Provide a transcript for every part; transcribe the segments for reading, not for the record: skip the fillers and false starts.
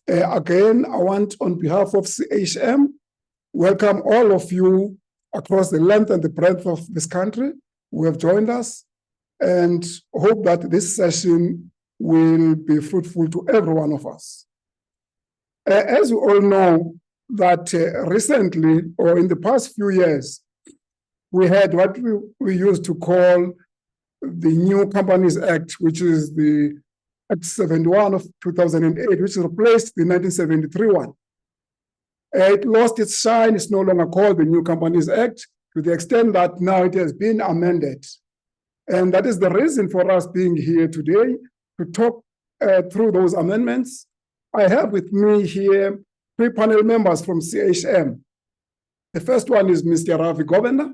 Again, I want, on behalf of CHM, welcome all of you across the length and the breadth of this country who have joined us, and hope that this session will be fruitful to every one of us. As you all know, that recently, or in the past few years, we had what we used to call the New Companies Act, which is the Act 71 of 2008, which replaced the 1973 one. It lost its shine. It's no longer called the New Companies Act, to the extent that now it has been amended. And that is the reason for us being here today, to talk through those amendments. I have with me here 3 panel members from CHM. The first one is Mr. Ravi Govender.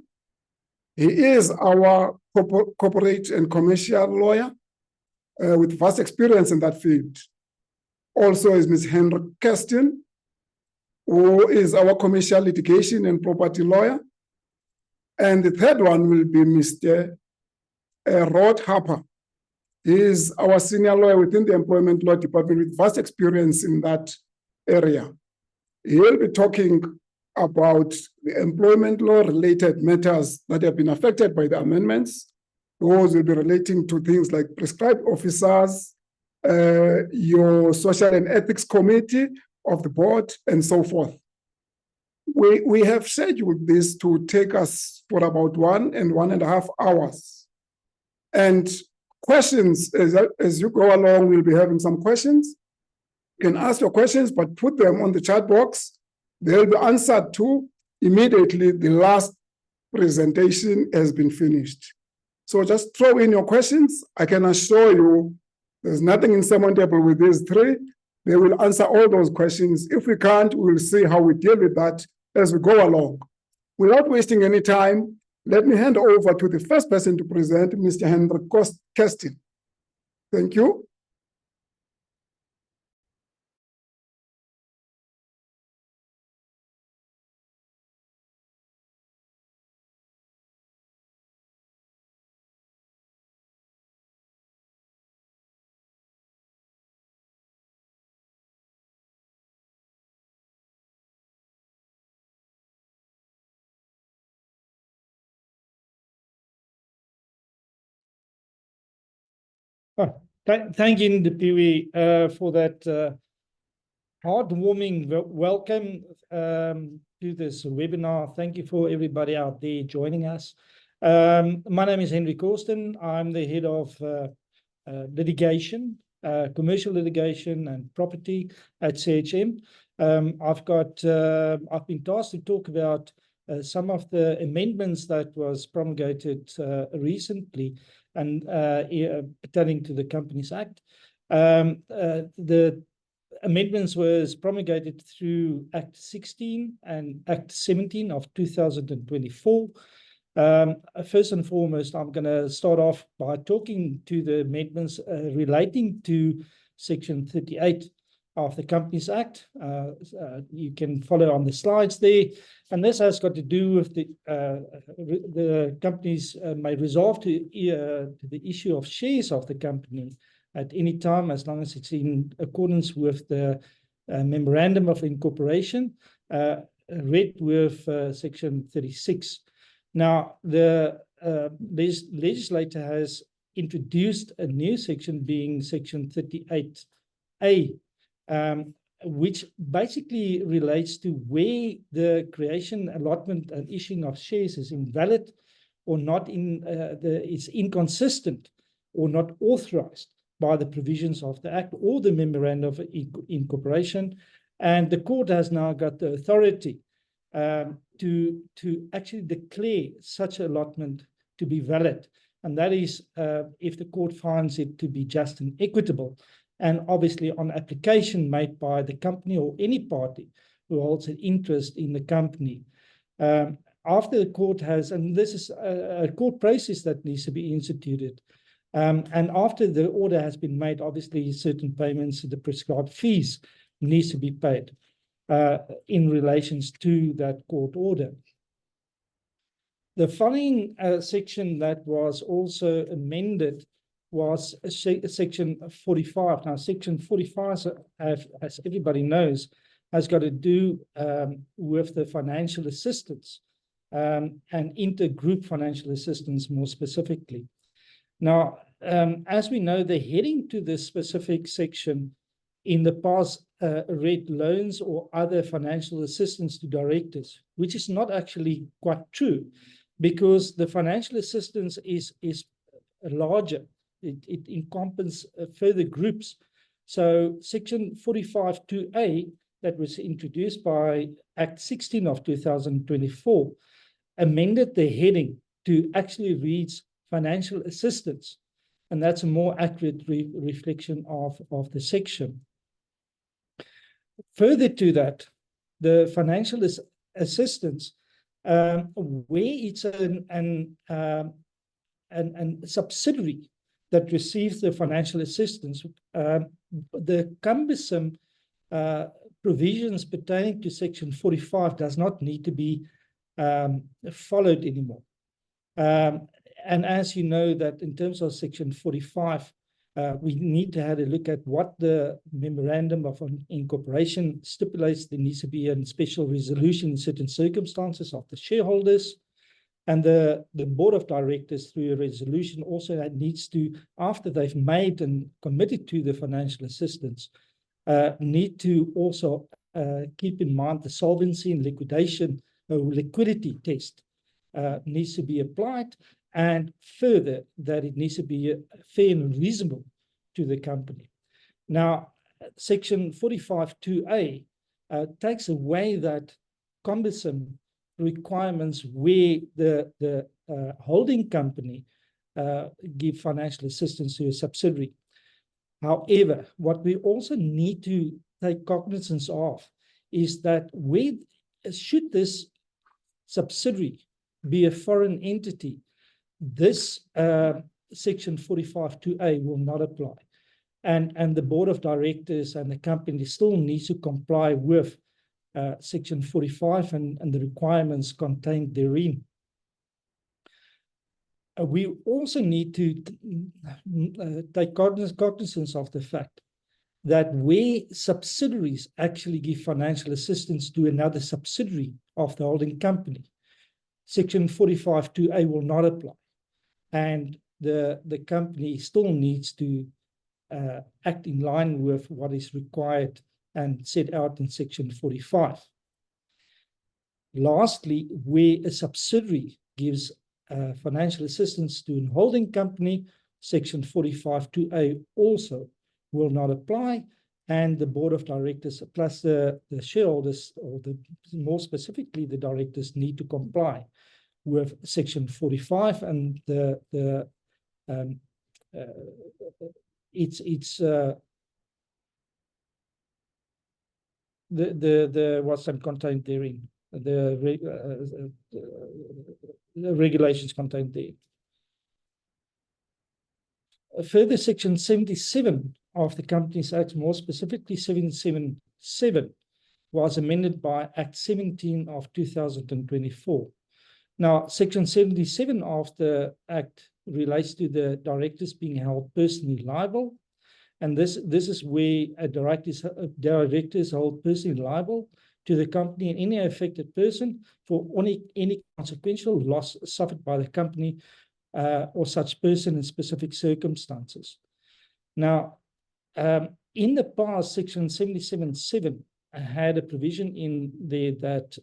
He is our corporate and commercial lawyer with vast experience in that field. Also is Ms. Henry Kirsten, who is our commercial litigation and property lawyer. And the third one will be Mr. Rod Harper. He is our senior lawyer within the Employment Law Department with vast experience in that area. He will be talking about the employment law related matters that have been affected by the amendments. Those will be relating to things like prescribed officers, your social and ethics committee of the board, and so forth. We have scheduled this to take us for about 1 and 1.5 hours. And questions, as you go along, we'll be having some questions. You can ask your questions, but put them on the chat box. They'll be answered to immediately the last presentation has been finished. So just throw in your questions. I can assure you there's nothing insurmountable with these 3. They will answer all those questions. If we can't, we'll see how we deal with that as we go along. Without wasting any time, let me hand over to the first person to present, Mr. Henry Kirsten. Thank you. Thank you, Ndipiwe, for that heartwarming welcome to this webinar. Thank you for everybody out there joining us. My name is Henry Kirsten. I'm the head of litigation, commercial litigation and property at CHM. I've been tasked to talk about some of the amendments that was promulgated recently and pertaining to the Companies Act. The amendments was promulgated through Act 16 and Act 17 of 2024. First and foremost, I'm going to start off by talking to the amendments relating to Section 38 of the Companies Act. You can follow on the slides there. And this has got to do with the companies may resolve to the issue of shares of the company at any time, as long as it's in accordance with the Memorandum of Incorporation, read with Section 36. Now, the legislator has introduced a new section, being Section 38A, which basically relates to where the creation, allotment, and issuing of shares is invalid or not it's inconsistent or not authorized by the provisions of the Act or the Memorandum of Incorporation. And the court has now got the authority to actually declare such allotment to be valid. And that is if the court finds it to be just and equitable, and obviously on application made by the company or any party who holds an interest in the company. After the court has, and this is a court process that needs to be instituted, and after the order has been made, obviously certain payments, the prescribed fees, needs to be paid in relations to that court order. The following section that was also amended was section 45. Now, section 45, as everybody knows, has got to do with the financial assistance and intergroup financial assistance more specifically. Now, as we know, the heading to this specific section in the past read loans or other financial assistance to directors, which is not actually quite true, because the financial assistance is larger. It encompasses further groups. So section 45(2)(a) that was introduced by Act 16 of 2024 amended the heading to actually reads financial assistance. And that's a more accurate reflection of the section. Further to that, the financial assistance, where it's a subsidiary that receives the financial assistance, the cumbersome provisions pertaining to section 45 does not need to be followed anymore. And as you know, that in terms of section 45, we need to have a look at what the memorandum of incorporation stipulates. There needs to be a special resolution in certain circumstances of the shareholders. And the board of directors, through a resolution, also that needs to, after they've made and committed to the financial assistance, need to also keep in mind the solvency and liquidity test needs to be applied, and further that it needs to be fair and reasonable to the company. Now, section 45(2)(a) takes away that cumbersome requirements where the holding company give financial assistance to a subsidiary. However, what we also need to take cognizance of is that should this subsidiary be a foreign entity, this section 45(2)(a) will not apply. And the board of directors and the company still needs to comply with section 45 and the requirements contained therein. We also need to take cognizance of the fact that where subsidiaries actually give financial assistance to another subsidiary of the holding company, section 45(2)(a) will not apply. And the company still needs to act in line with what is required and set out in section 45. Lastly, where a subsidiary gives financial assistance to a holding company, section 45(2)(a) also will not apply, and the board of directors plus the shareholders, or more specifically the directors, need to comply with section 45, and there was some contained therein, the regulations contained there. Further, section 77 of the Companies Act, more specifically 777, was amended by Act 17 of 2024. Now, section 77 of the Act relates to the directors being held personally liable, and this is where directors hold personally liable to the company and any affected person for any consequential loss suffered by the company or such person in specific circumstances. Now, in the past, section 77(7) had a provision in there that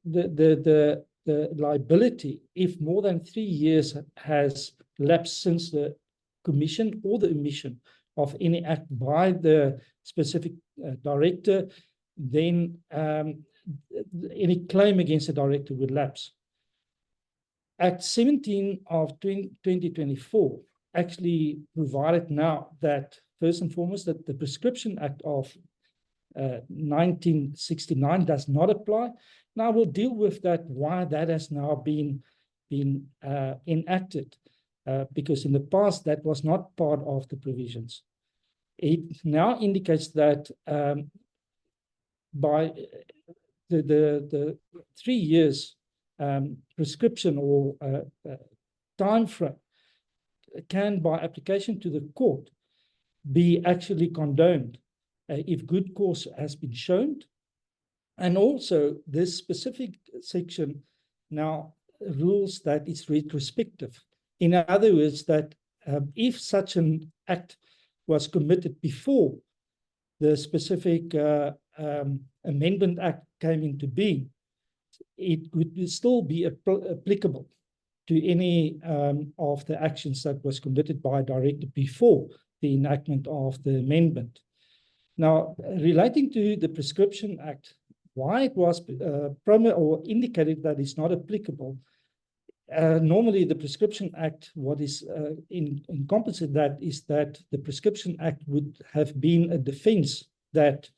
the liability, if more than 3 years has lapsed since the commission or the omission of any act by the specific director, then any claim against the director would lapse. Act 17 of 2024 actually provided now that, first and foremost, that the Prescription Act of 1969 does not apply. Now we'll deal with that, why that has now been enacted, because in the past that was not part of the provisions. It now indicates that by the 3 years prescription or time frame can, by application to the court, be actually condoned if good cause has been shown. And also, this specific section now rules that it's retrospective. In other words, that if such an act was committed before the specific Amendment Act came into being, it would still be applicable to any of the actions that was committed by a director before the enactment of the amendment. Now, relating to the Prescription Act, why it was indicated that it's not applicable. Normally, the Prescription Act, what is encompassed that is that the Prescription Act would have been a defense that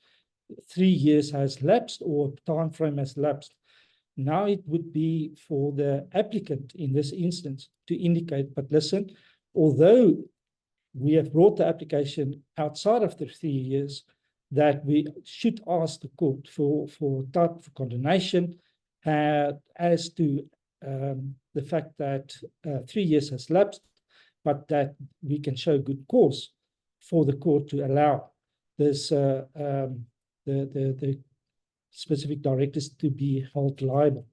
3 years has lapsed or time frame has lapsed. Now it would be for the applicant in this instance to indicate, but listen, although we have brought the application outside of the 3 years, that we should ask the court for type of condonation as to the fact that 3 years has lapsed, but that we can show good cause for the court to allow this the specific directors to be held liable.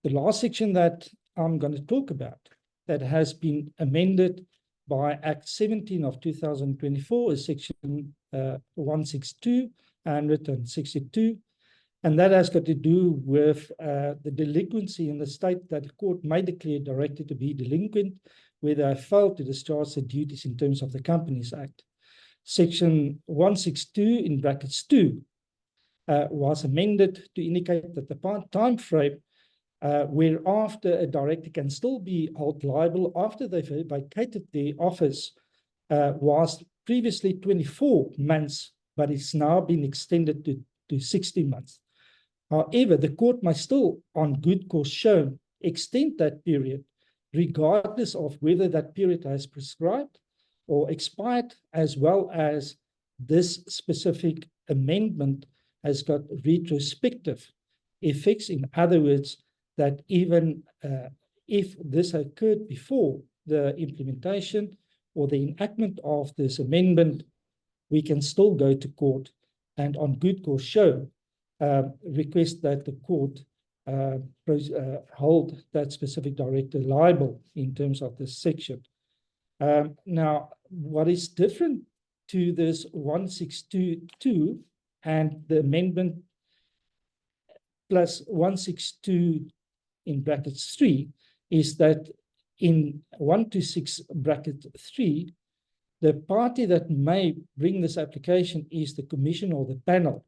The last section that I'm going to talk about that has been amended by Act 17 of 2024 is Section 162 and 162, and that has got to do with the delinquency in the state that the court may declare a director to be delinquent where they have failed to discharge the duties in terms of the Companies Act. Section 162 in brackets 2 was amended to indicate that the time frame whereafter a director can still be held liable after they've vacated their office was previously 24 months, but it's now been extended to 60 months. However, the court may still, on good cause shown, extend that period, regardless of whether that period has prescribed or expired, as well as this specific amendment has got retrospective effects. In other words, that even if this occurred before the implementation or the enactment of this amendment, we can still go to court and on good cause shown, request that the court hold that specific director liable in terms of this section. Now, what is different to this 162 and the amendment plus 162 in brackets 3 is that in 126 bracket 3, the party that may bring this application is the commission or the panel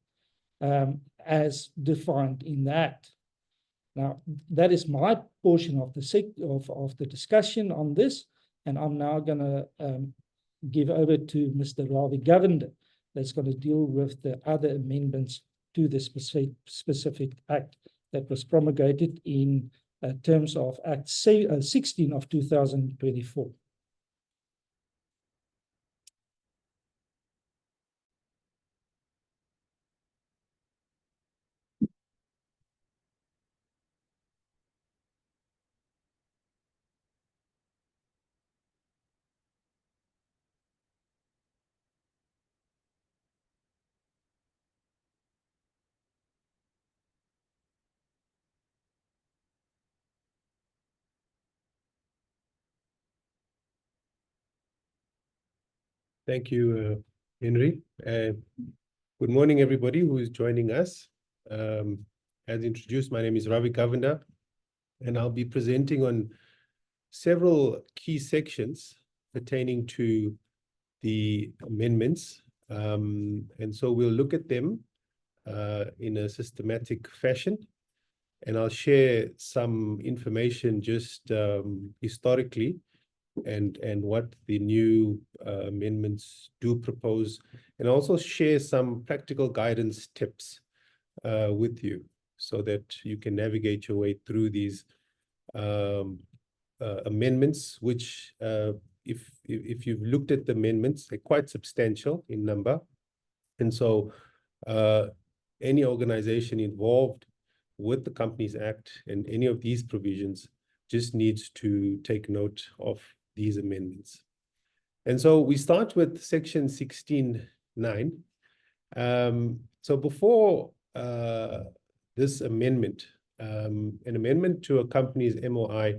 as defined in the Act. Now, that is my portion of the discussion on this, and I'm now going to give over to Mr. Ravi Govender that's going to deal with the other amendments to the specific Act that was promulgated in terms of Act 16 of 2024. Thank you, Henry. Good morning, everybody who is joining us. As introduced, my name is Ravi Govender, and I'll be presenting on several key sections pertaining to the amendments. And so we'll look at them in a systematic fashion, and I'll share some information just historically and what the new amendments do propose, and also share some practical guidance tips with you so that you can navigate your way through these amendments, which if you've looked at the amendments, they're quite substantial in number. And so any organization involved with the Companies Act and any of these provisions just needs to take note of these amendments. And so we start with section 16(9). So before this amendment, an amendment to a company's MOI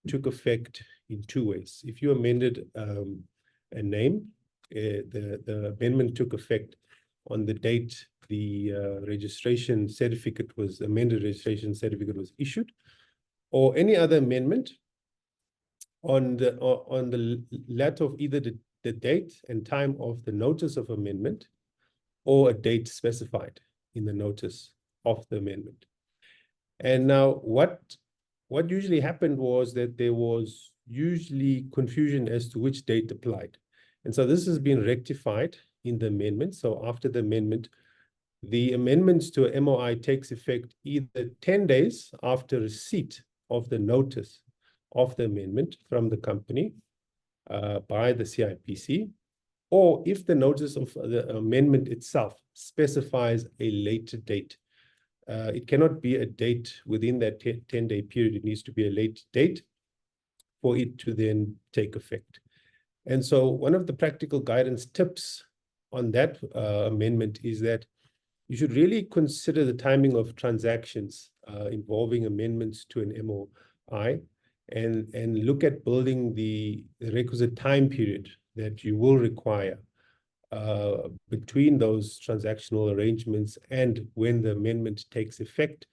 took effect in two ways. If you amended a name, the amendment took effect on the date the registration certificate was, amended registration certificate was issued, or any other amendment on the latter of either the date and time of the notice of amendment or a date specified in the notice of the amendment. And now what usually happened was that there was usually confusion as to which date applied. And so this has been rectified in the amendment. So after the amendment, the amendments to a MOI takes effect either 10 days after receipt of the notice of the amendment from the company by the CIPC, or if the notice of the amendment itself specifies a later date. It cannot be a date within that 10-day period. It needs to be a late date for it to then take effect. And so one of the practical guidance tips on that amendment is that you should really consider the timing of transactions involving amendments to an MOI and look at building the requisite time period that you will require between those transactional arrangements and when the amendment takes effect.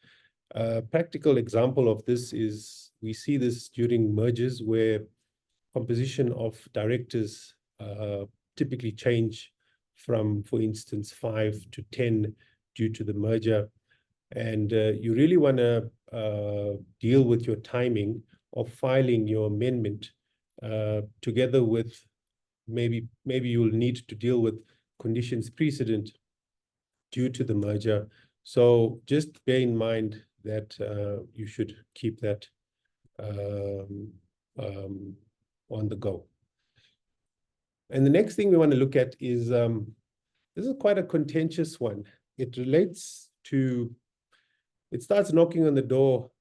A practical example of this is we see this during mergers where composition of directors typically change from, for instance, 5 to 10 due to the merger. And you really want to deal with your timing of filing your amendment together with maybe you'll need to deal with conditions precedent due to the merger. So just bear in mind that you should keep that on the go. And the next thing we want to look at is, this is quite a contentious one. It relates to, it starts knocking on the door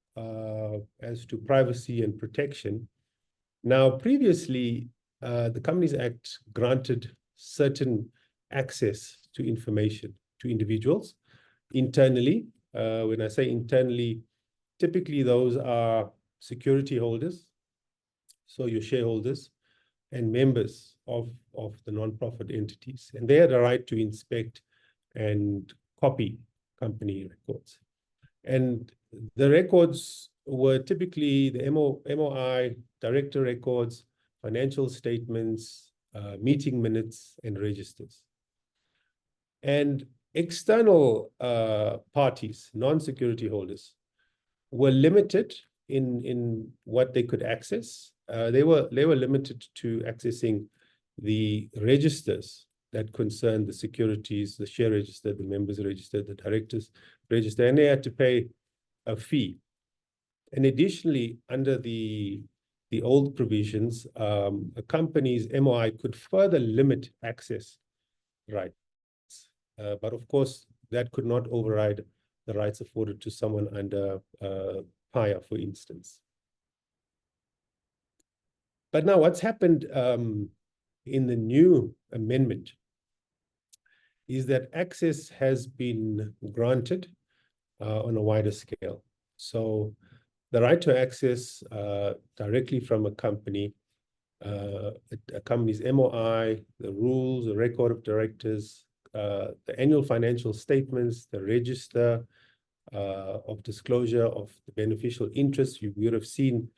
as to privacy and protection. Now, previously, the Companies Act granted certain access to information to individuals internally. When I say internally, typically those are security holders, so your shareholders and members of the non-profit entities. And they had a right to inspect and copy company records. And the records were typically the MOI, director records, financial statements, meeting minutes, and registers. And external parties, non-security holders, were limited in what they could access. They were limited to accessing the registers that concern the securities, the share register, the members register, the directors register, and they had to pay a fee. And additionally, under the old provisions, a company's MOI could further limit access rights. But of course, that could not override the rights afforded to someone under PIA, for instance. But now what's happened in the new amendment is that access has been granted on a wider scale. So the right to access directly from a company, a company's MOI, the rules, the record of directors, the annual financial statements, the register of disclosure of the beneficial interest. You would have seen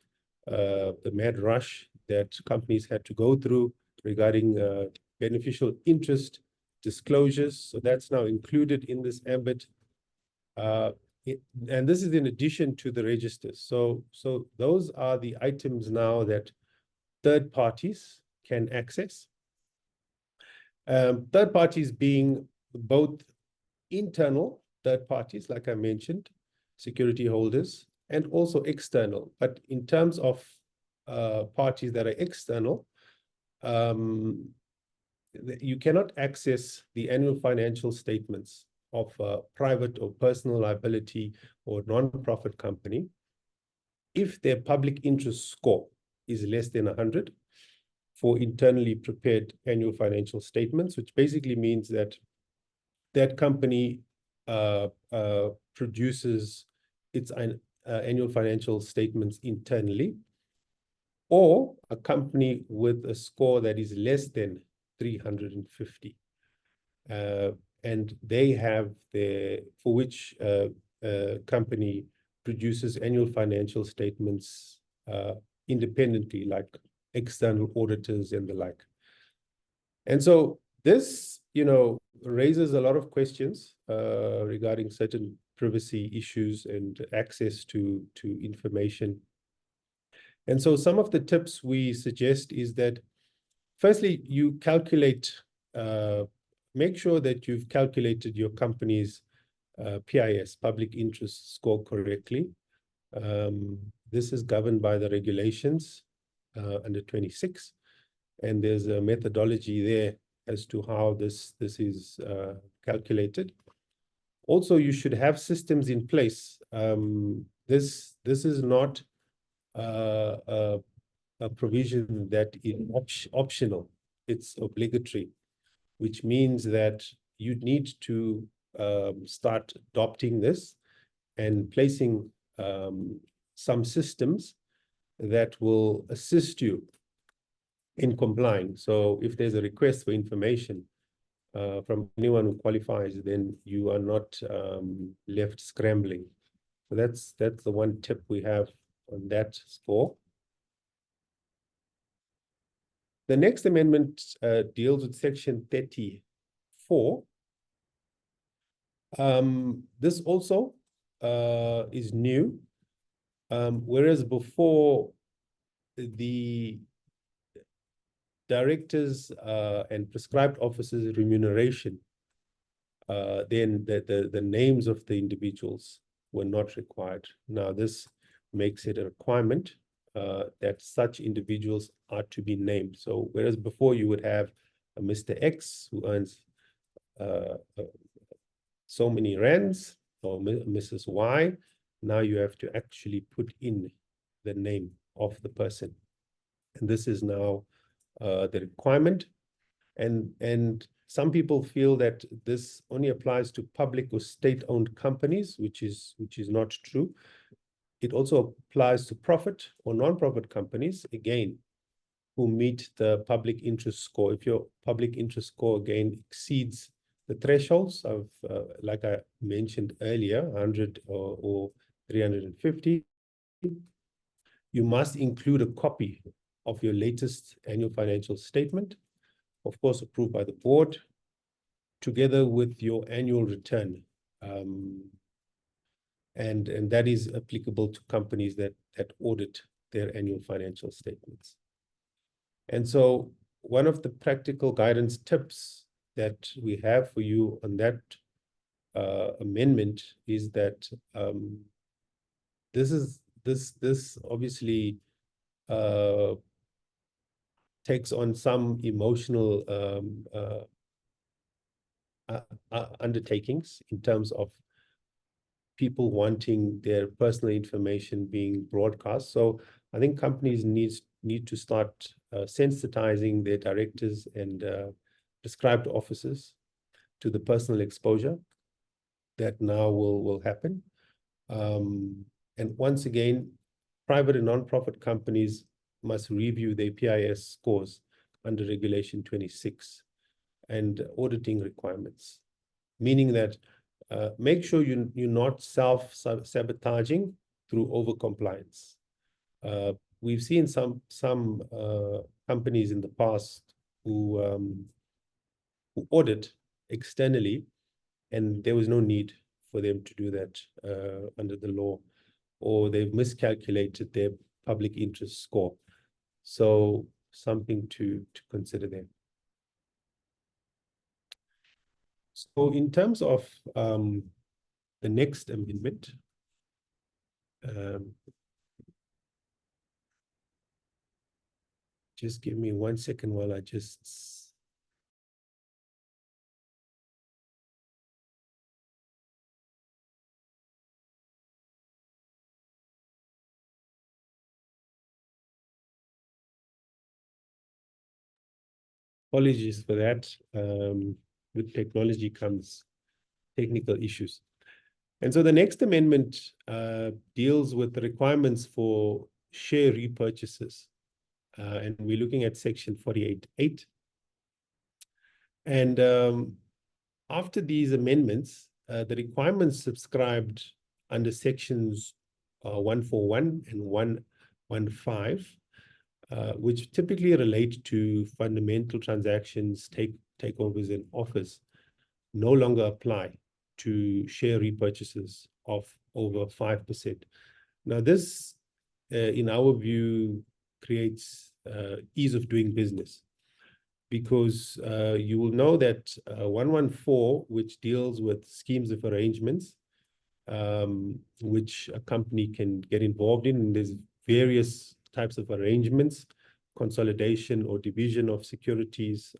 the mad rush that companies had to go through regarding beneficial interest disclosures. So that's now included in this ambit. And this is in addition to the registers. So those are the items now that third parties can access. Third parties being both internal third parties, like I mentioned, security holders, and also external. But in terms of parties that are external, you cannot access the annual financial statements of a private or personal liability or non-profit company if their public interest score is less than 100 for internally prepared annual financial statements, which basically means that that company produces its annual financial statements internally, or a company with a score that is less than 350. And they have for which company produces annual financial statements independently, like external auditors and the like. And so this, raises a lot of questions regarding certain privacy issues and access to information. And so some of the tips we suggest is that, firstly, you calculate, make sure that you've calculated your company's PIS, public interest score, correctly. This is governed by the regulations under 26, and there's a methodology there as to how this is calculated. Also, you should have systems in place. This is not a provision that is optional. It's obligatory, which means that you need to start adopting this and placing some systems that will assist you in complying. So if there's a request for information from anyone who qualifies, then you are not left scrambling. So that's the one tip we have on that score. The next amendment deals with section 34. This also is new, whereas before the directors and prescribed officers' remuneration, then the names of the individuals were not required. Now this makes it a requirement that such individuals are to be named. So whereas before you would have a Mr. X who earns so many rands, or Mrs. Y, now you have to actually put in the name of the person. And this is now the requirement. And some people feel that this only applies to public or state-owned companies, which is not true. It also applies to profit or non-profit companies, again, who meet the public interest score. If your public interest score, again, exceeds the thresholds of, like I mentioned earlier, 100 or 350, you must include a copy of your latest annual financial statement, of course, approved by the board, together with your annual return. And that is applicable to companies that audit their annual financial statements. And so one of the practical guidance tips that we have for you on that amendment is that this obviously takes on some emotional undertakings in terms of people wanting their personal information being broadcast. So I think companies need to start sensitizing their directors and prescribed officers to the personal exposure that now will happen. And once again, private and non-profit companies must review their PIS scores under Regulation 26 and auditing requirements, meaning that make sure you're not self-sabotaging through overcompliance. We've seen some companies in the past who audit externally, and there was no need for them to do that under the law, or they've miscalculated their public interest score. So something to consider there. So in terms of the next amendment, just give me 1 second while I just Apologies for that. With technology comes technical issues. And so the next amendment deals with the requirements for share repurchases. And we're looking at section 48.8. And after these amendments, the requirements subscribed under sections 141 and 115, which typically relate to fundamental transactions, takeovers, and offers, no longer apply to share repurchases of over 5%. Now, this, in our view, creates ease of doing business, because you will know that 114, which deals with schemes of arrangements, which a company can get involved in, and there's various types of arrangements: consolidation or division of securities,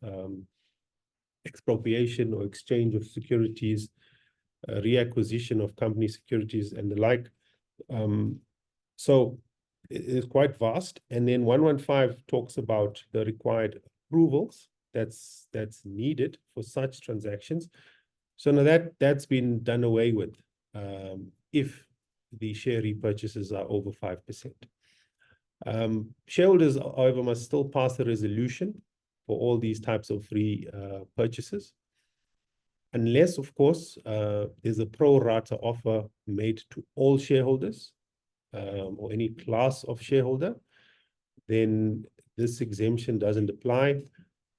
expropriation or exchange of securities, reacquisition of company securities, and the like. So it is quite vast. And then 115 talks about the required approvals that's needed for such transactions. So now that's been done away with if the share repurchases are over 5%. Shareholders, however, must still pass a resolution for all these types of purchases, unless, of course, there's a pro rata offer made to all shareholders or any class of shareholder, then this exemption doesn't apply.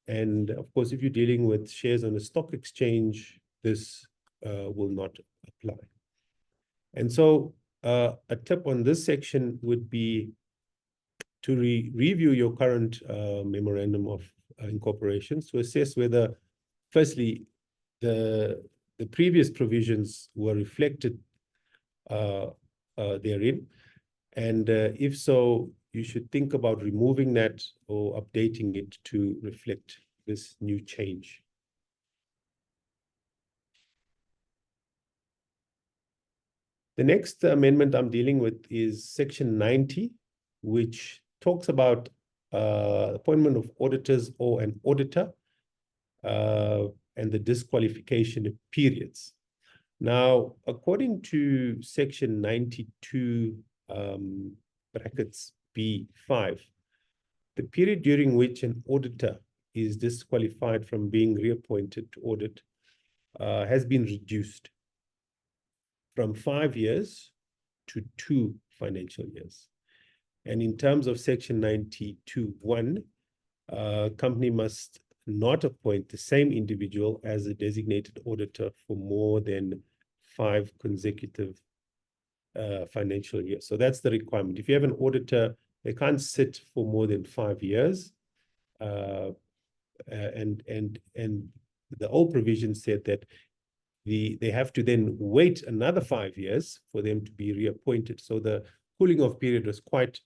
And of course, if you're dealing with shares on a stock exchange, this will not apply. And so a tip on this section would be to review your current memorandum of incorporation to assess whether, firstly, the previous provisions were reflected therein. And if so, you should think about removing that or updating it to reflect this new change. The next amendment I'm dealing with is section 90, which talks about appointment of auditors or an auditor and the disqualification periods. Now, according to section 92 brackets B5, the period during which an auditor is disqualified from being reappointed to audit has been reduced from 5 years to 2 financial years. And in terms of section 92(1), company must not appoint the same individual as a designated auditor for more than 5 consecutive financial years. So that's the requirement. If you have an auditor, they can't sit for more than 5 years. And the old provision said that they have to then wait another 5 years for them to be reappointed. So the cooling off period was quite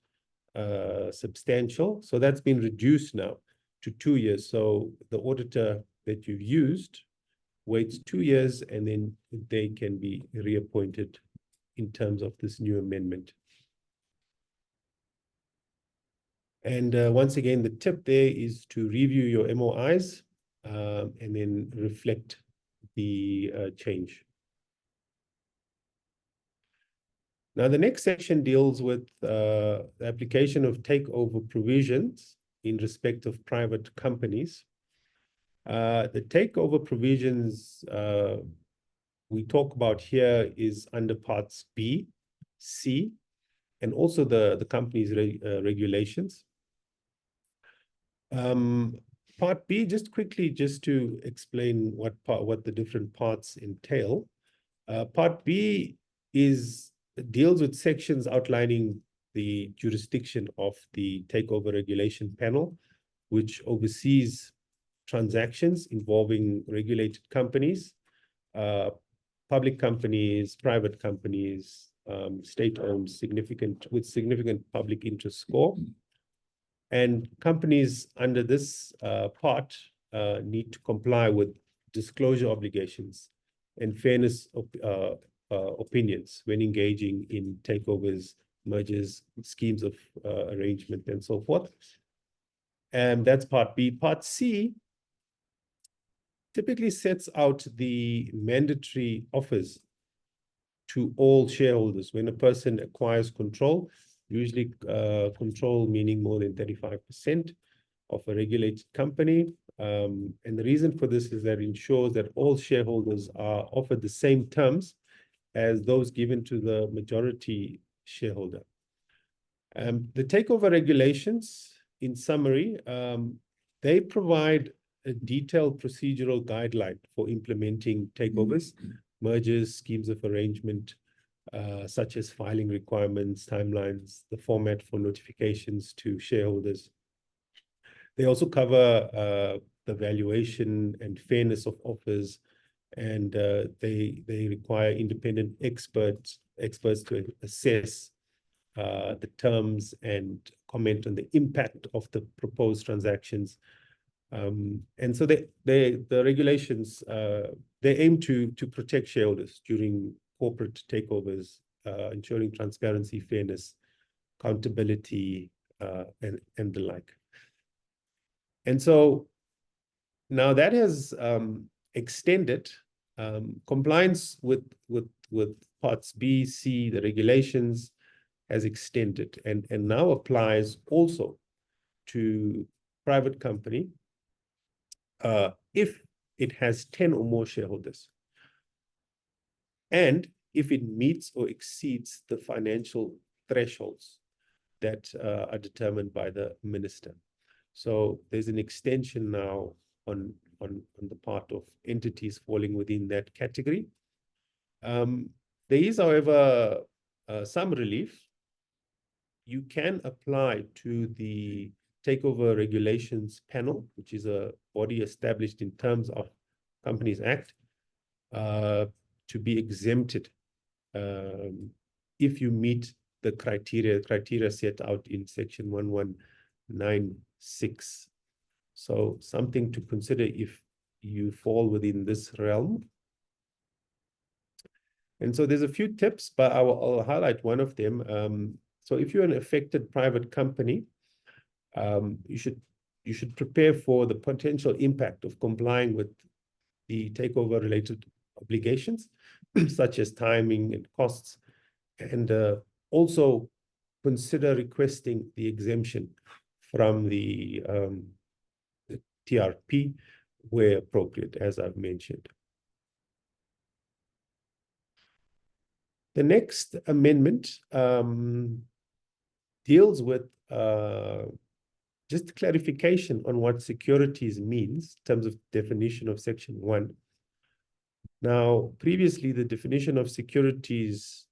substantial. So that's been reduced now to 2 years. So the auditor that you've used waits 2 years, and then they can be reappointed in terms of this new amendment. And once again, the tip there is to review your MOIs and then reflect the change. Now, the next section deals with the application of takeover provisions in respect of private companies. The takeover provisions we talk about here is under parts B, C, and also the company's regulations. Part B, just quickly, just to explain what the different parts entail. Part B deals with sections outlining the jurisdiction of the takeover regulation panel, which oversees transactions involving regulated companies, public companies, private companies, state-owned, with significant public interest score. And companies under this part need to comply with disclosure obligations and fairness opinions when engaging in takeovers, mergers, schemes of arrangement, and so forth. And that's part B. Part C typically sets out the mandatory offers to all shareholders when a person acquires control, usually control meaning more than 35% of a regulated company. And the reason for this is that it ensures that all shareholders are offered the same terms as those given to the majority shareholder. The takeover regulations, in summary, they provide a detailed procedural guideline for implementing takeovers, mergers, schemes of arrangement, such as filing requirements, timelines, the format for notifications to shareholders. They also cover the valuation and fairness of offers, and they require independent experts to assess the terms and comment on the impact of the proposed transactions. And so the regulations, they aim to protect shareholders during corporate takeovers, ensuring transparency, fairness, accountability, and the like. And so now that has extended compliance with parts B, C, the regulations has extended and now applies also to private company if it has 10 or more shareholders, and if it meets or exceeds the financial thresholds that are determined by the minister. So there's an extension now on the part of entities falling within that category. There is, however, some relief. You can apply to the Takeover Regulations Panel, which is a body established in terms of Companies Act, to be exempted if you meet the criteria set out in Section 1196. So something to consider if you fall within this realm. And so there's a few tips, but I'll highlight one of them. So if you're an affected private company, you should prepare for the potential impact of complying with the takeover related obligations, such as timing and costs, and also consider requesting the exemption from the TRP where appropriate, as I've mentioned. The next amendment deals with just clarification on what securities means in terms of definition of Section 1. Now, previously, the definition of securities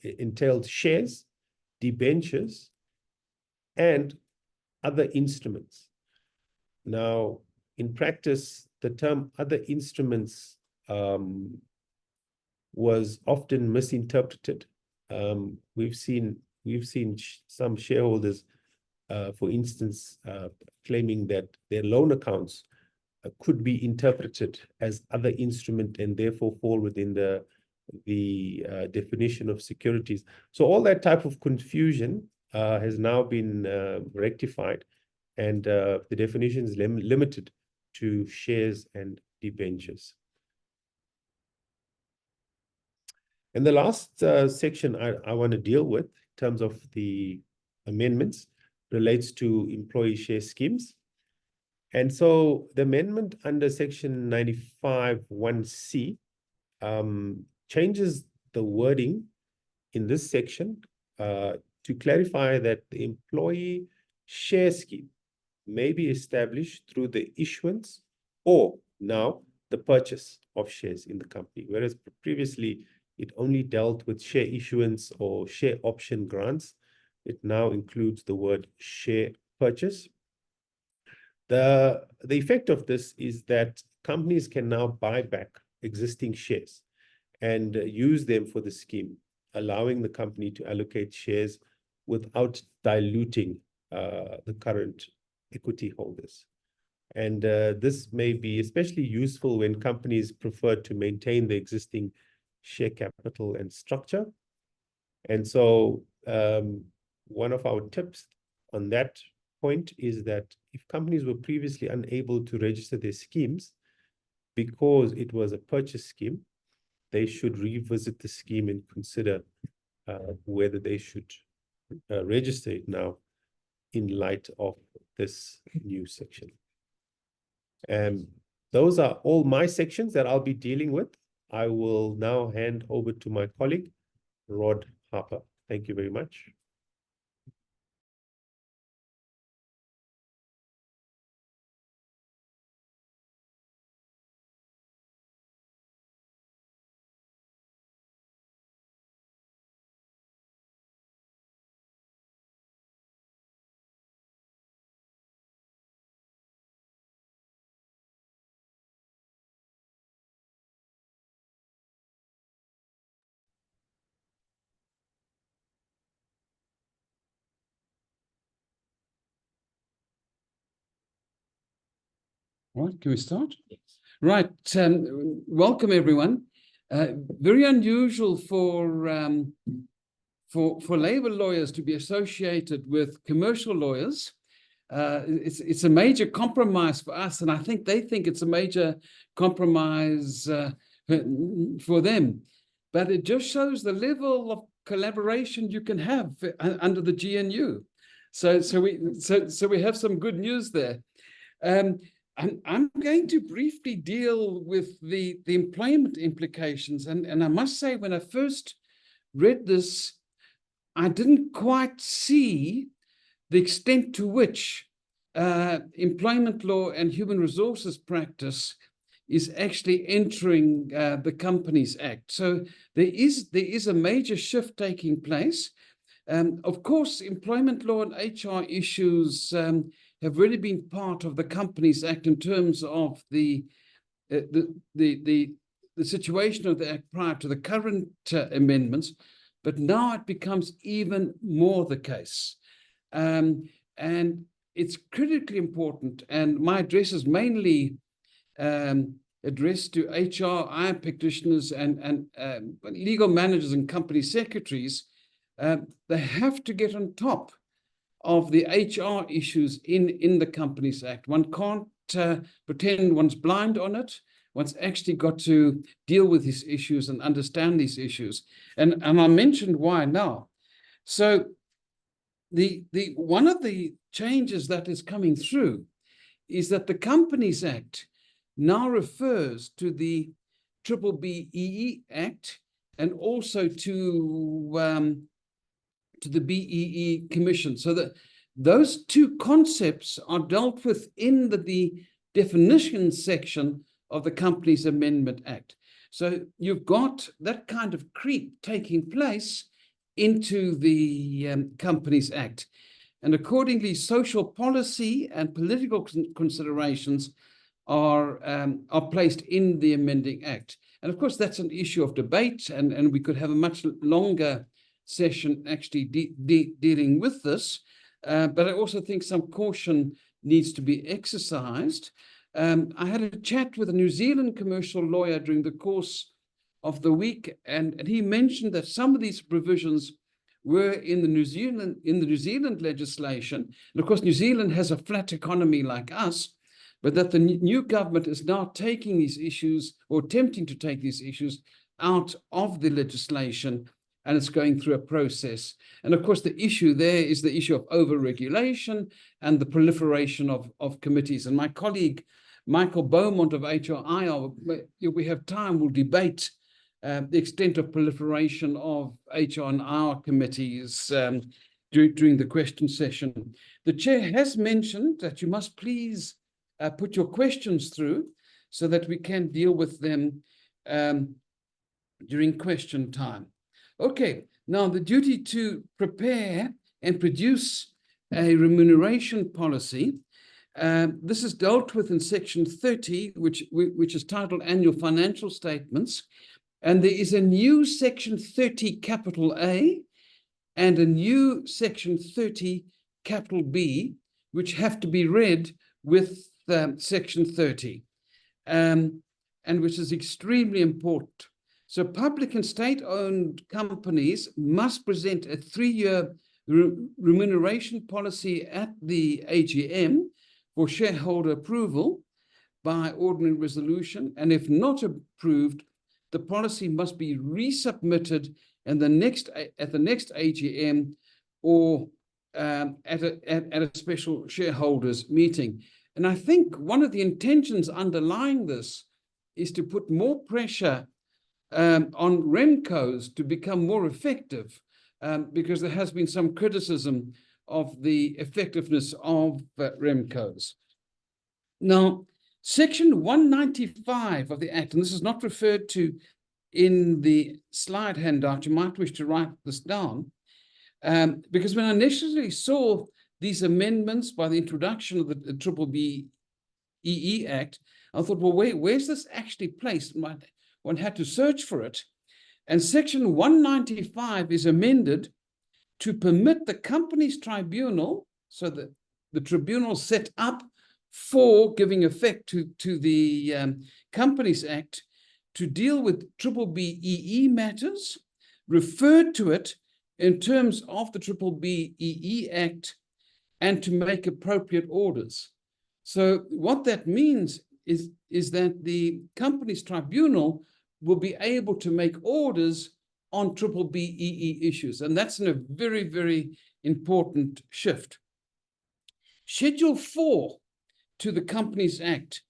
entailed shares, debentures, and other instruments. Now, in practice, the term other instruments was often misinterpreted. We've seen some shareholders, for instance, claiming that their loan accounts could be interpreted as other instrument and therefore fall within the definition of securities. So all that type of confusion has now been rectified, and the definition is limited to shares and debentures. And the last section I want to deal with in terms of the amendments relates to employee share schemes. And so the amendment under Section 95(1)(c) changes the wording in this section to clarify that the employee share scheme may be established through the issuance or now the purchase of shares in the company, whereas previously it only dealt with share issuance or share option grants. It now includes the word share purchase. The effect of this is that companies can now buy back existing shares and use them for the scheme, allowing the company to allocate shares without diluting the current equity holders. And this may be especially useful when companies prefer to maintain the existing share capital and structure. And so one of our tips on that point is that if companies were previously unable to register their schemes because it was a purchase scheme, they should revisit the scheme and consider whether they should register it now in light of this new section. Those are all my sections that I'll be dealing with. I will now hand over to my colleague, Rod Harper. Thank you very much. All right, can we start? Yes. Right, welcome everyone. Very unusual for labor lawyers to be associated with commercial lawyers. It's a major compromise for us, and I think they think it's a major compromise for them. But it just shows the level of collaboration you can have under the GNU. So we have some good news there. I'm going to briefly deal with the employment implications. And I must say, when I first read this, I didn't quite see the extent to which employment law and human resources practice is actually entering the Companies Act. So there is a major shift taking place. Of course, employment law and HR issues have really been part of the Companies Act in terms of the situation of the Act prior to the current amendments, but now it becomes even more the case. And it's critically important, and my address is mainly addressed to HR, IR practitioners, and legal managers and company secretaries. They have to get on top of the HR issues in the Companies Act. One can't pretend one's blind on it. One's actually got to deal with these issues and understand these issues. And I mentioned why now. So the one of the changes that is coming through is that the Companies Act now refers to the BBEE Act and also to the BEE Commission, so that those two concepts are dealt with in the definitions section of the Companies Amendment Act. So you've got that kind of creep taking place into the Companies Act. And accordingly, social policy and political considerations are placed in the amending act. And of course, that's an issue of debate, and we could have a much longer session actually dealing with this. But I also think some caution needs to be exercised. I had a chat with a New Zealand commercial lawyer during the course of the week, and he mentioned that some of these provisions were in the New Zealand legislation. And of course, New Zealand has a flat economy like us, but that the new government is now taking these issues, or attempting to take these issues, out of the legislation, and it's going through a process. And of course, the issue there is the issue of over-regulation and the proliferation of committees. And my colleague, Michael Beaumont of HRIR, if we have time, will debate the extent of proliferation of HR and IR committees during the question session. The chair has mentioned that you must please put your questions through so that we can deal with them during question time. Okay, now the duty to prepare and produce a remuneration policy. This is dealt with in section 30, which is titled Annual Financial Statements. And there is a new section 30 capital A and a new section 30 capital B, which have to be read with section 30, and which is extremely important. So public and state-owned companies must present a 3-year the remuneration policy at the AGM for shareholder approval by ordinary resolution, and if not approved, the policy must be resubmitted at the next AGM or at a special shareholders meeting. And I think one of the intentions underlying this is to put more pressure on RemCos to become more effective, because there has been some criticism of the effectiveness of RemCos. Now, Section 195 of the Act, and this is not referred to in the slide handout, you might wish to write this down, because when I initially saw these amendments by the introduction of the BBBEE Act, I thought, well, where's this actually placed? One had to search for it. And Section 195 is amended to permit the Companies Tribunal, so that the tribunal set up for giving effect to the Companies Act, to deal with BBBEE matters, referred to it in terms of the BBBEE Act, and to make appropriate orders. So what that means is that the Companies Tribunal will be able to make orders on BBBEE issues, and that's a very, very important shift. Schedule 4 to the Companies Act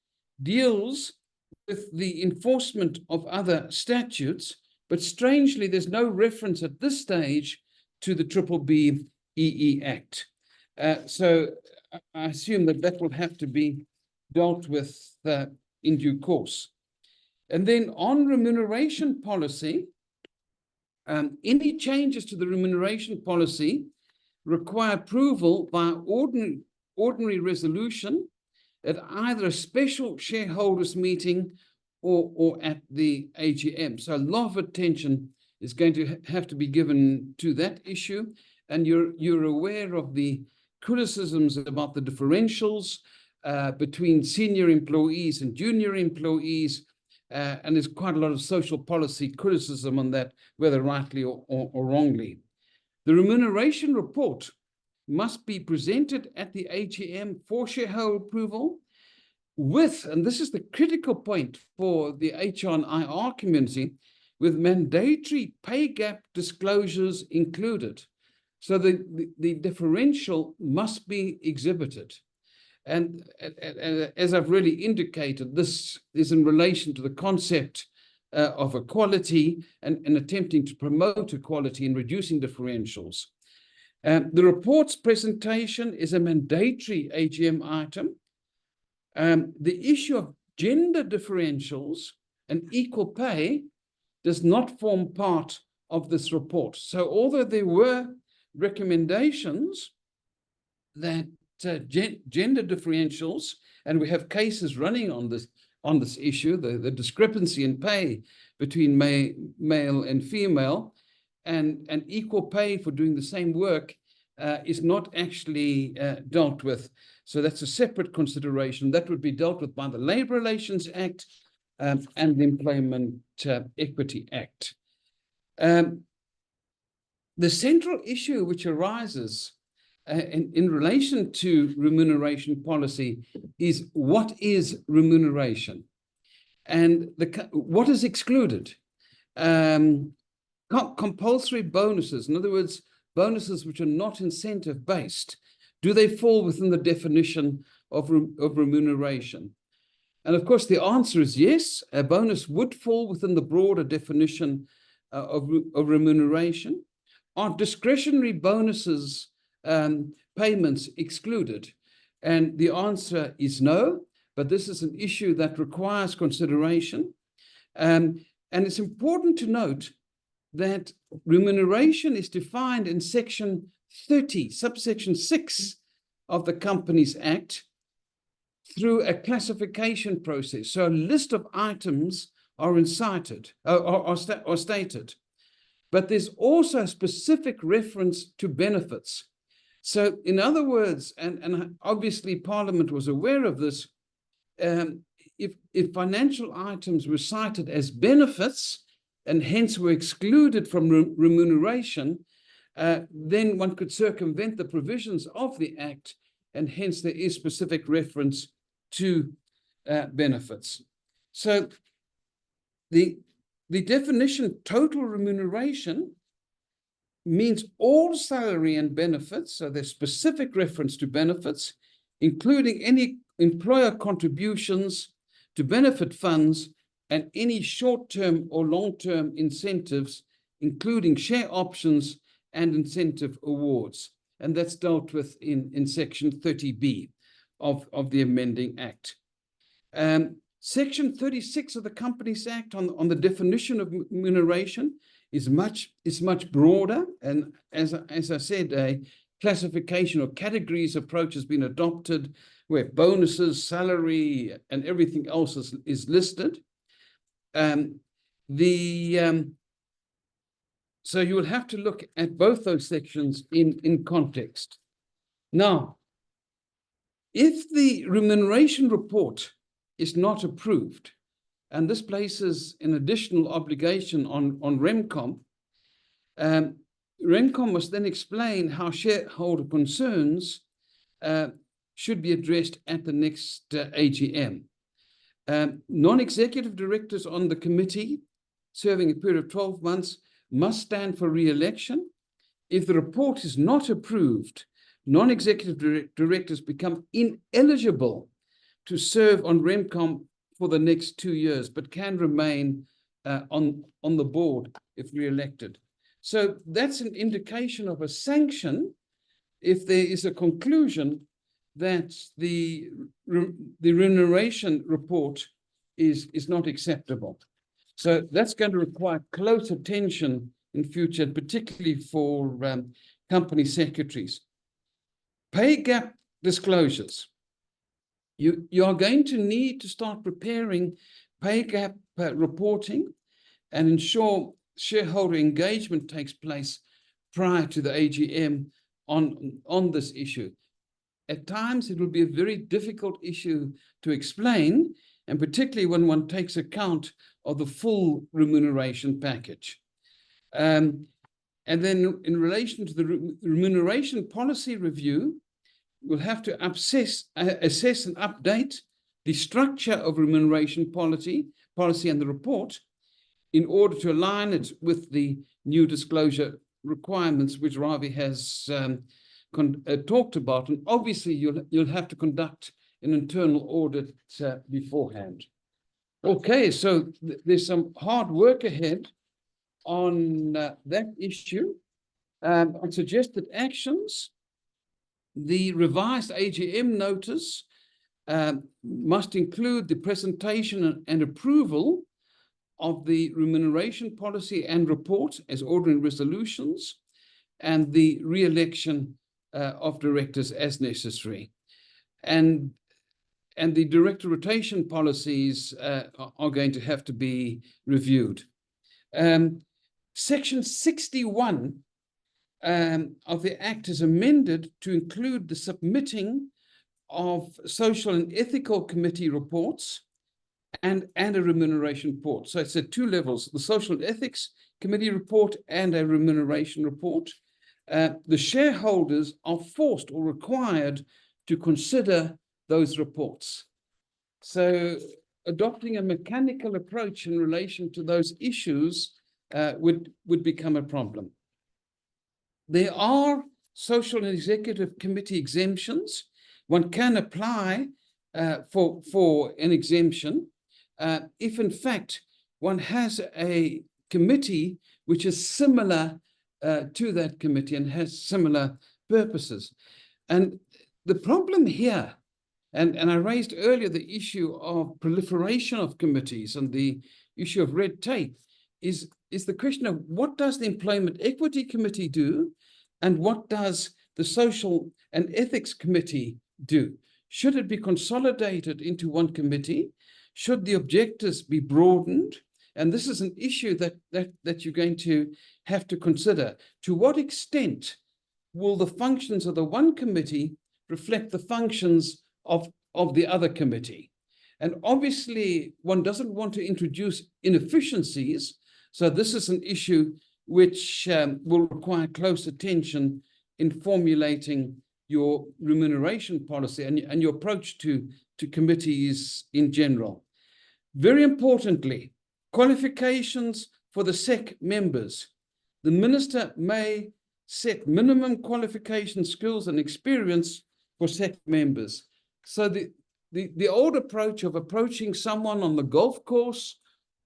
deals with the enforcement of other statutes, but strangely, there's no reference at this stage to the BBBEE Act. So I assume that will have to be dealt with in due course. And then on remuneration policy, any changes to the remuneration policy require approval by ordinary resolution at either a special shareholders meeting or at the AGM. So a lot of attention is going to have to be given to that issue. And you're aware of the criticisms about the differentials between senior employees and junior employees. And there's quite a lot of social policy criticism on that, whether rightly or wrongly. The remuneration report must be presented at the AGM for shareholder approval with, and this is the critical point for the HR and IR community, with mandatory pay gap disclosures included. So the differential must be exhibited. And as I've really indicated, this is in relation to the concept of equality and attempting to promote equality and reducing differentials. The report's presentation is a mandatory AGM item. The issue of gender differentials and equal pay does not form part of this report. So although there were recommendations that gender differentials, and we have cases running on this issue, the discrepancy in pay between male and female, and equal pay for doing the same work is not actually dealt with. So that's a separate consideration that would be dealt with by the Labour Relations Act and the Employment Equity Act. The central issue which arises in relation to remuneration policy is what is remuneration and what is excluded. Compulsory bonuses, in other words, bonuses which are not incentive-based, do they fall within the definition of remuneration? And of course, the answer is yes, a bonus would fall within the broader definition of remuneration. Are discretionary bonuses payments excluded? And the answer is no, but this is an issue that requires consideration. And it's important to note that remuneration is defined in Section 30, subsection 6 of the Companies Act through a classification process. So a list of items are incited, or stated, but there's also a specific reference to benefits. So in other words, and obviously Parliament was aware of this, if financial items were cited as benefits and hence were excluded from remuneration, then one could circumvent the provisions of the Act, and hence there is specific reference to benefits. So the definition total remuneration means all salary and benefits, so there's specific reference to benefits, including any employer contributions to benefit funds and any short-term or long-term incentives, including share options and incentive awards. And that's dealt with in Section 30B of the amending Act. Section 36 of the Companies Act on the definition of remuneration is much broader. And as I said, a classification or categories approach has been adopted where bonuses, salary, and everything else is listed. So you will have to look at both those sections in context. Now, if the remuneration report is not approved, and this places an additional obligation on RemCom, RemCom must then explain how shareholder concerns should be addressed at the next AGM. Non-executive directors on the committee serving a period of 12 months must stand for re-election. If the report is not approved, non-executive directors become ineligible to serve on RemCom for the next 2 years, but can remain on the board if re-elected. So that's an indication of a sanction if there is a conclusion that the remuneration report is not acceptable. So that's going to require close attention in future, particularly for company secretaries. Pay gap disclosures. You are going to need to start preparing pay gap reporting and ensure shareholder engagement takes place prior to the AGM on this issue. At times, it will be a very difficult issue to explain, and particularly when one takes account of the full remuneration package. And then in relation to the remuneration policy review, we'll have to assess and update the structure of remuneration policy and the report in order to align it with the new disclosure requirements, which Ravi has talked about. And obviously, you'll have to conduct an internal audit beforehand. Okay, so there's some hard work ahead on that issue. On suggested actions, the revised AGM notice must include the presentation and approval of the remuneration policy and report as ordinary resolutions, and the re-election of directors as necessary. And the director rotation policies are going to have to be reviewed. Section 61 of the Act is amended to include the submitting of social and ethical committee reports and a remuneration report. So it's at two levels, the social and ethics committee report and a remuneration report. The shareholders are forced or required to consider those reports. So adopting a mechanical approach in relation to those issues would become a problem. There are social and executive committee exemptions. One can apply for an exemption if, in fact, one has a committee which is similar to that committee and has similar purposes. And the problem here, and I raised earlier the issue of proliferation of committees and the issue of red tape, is the question of what does the Employment Equity Committee do and what does the Social and Ethics Committee do? Should it be consolidated into one committee? Should the objectives be broadened? And this is an issue that you're going to have to consider. To what extent will the functions of the one committee reflect the functions of the other committee? And obviously, one doesn't want to introduce inefficiencies. So this is an issue which will require close attention in formulating your remuneration policy and your approach to committees in general. Very importantly, qualifications for the SEC members. The minister may set minimum qualification, skills and experience for SEC members. So the old approach of approaching someone on the golf course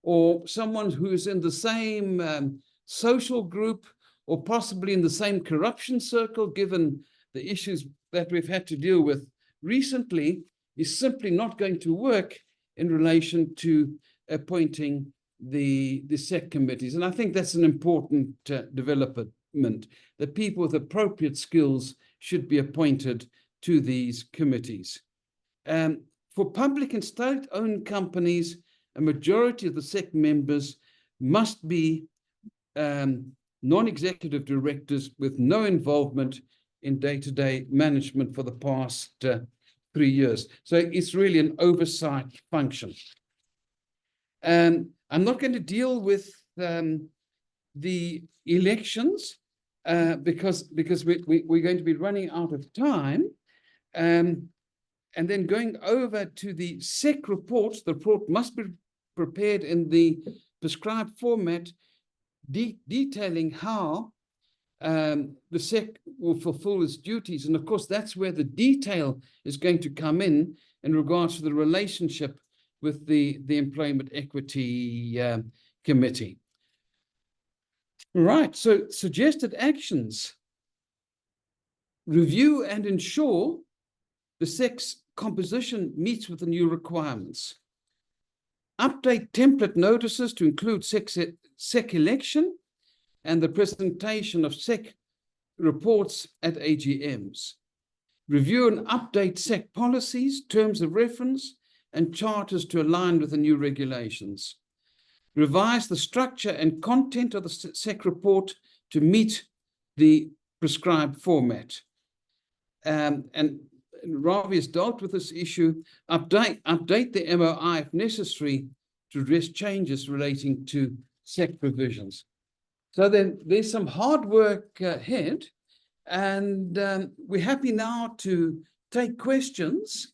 or someone who is in the same social group or possibly in the same corruption circle, given the issues that we've had to deal with recently, is simply not going to work in relation to appointing the SEC committees. And I think that's an important development, that people with appropriate skills should be appointed to these committees. For public and state-owned companies, a majority of the SEC members must be non-executive directors with no involvement in day-to-day management for the past 3 years. So it's really an oversight function. I'm not going to deal with the elections because we're going to be running out of time. And then going over to the SEC report, the report must be prepared in the prescribed format, detailing how the SEC will fulfill its duties. And of course, that's where the detail is going to come in regards to the relationship with the Employment Equity Committee. Right, so suggested actions. Review and ensure the SEC's composition meets with the new requirements. Update template notices to include SEC election and the presentation of SEC reports at AGMs. Review and update SEC policies, terms of reference, and charters to align with the new regulations. Revise the structure and content of the SEC report to meet the prescribed format. And Ravi has dealt with this issue. Update the MOI if necessary to address changes relating to SEC provisions. So then there's some hard work ahead, and we're happy now to take questions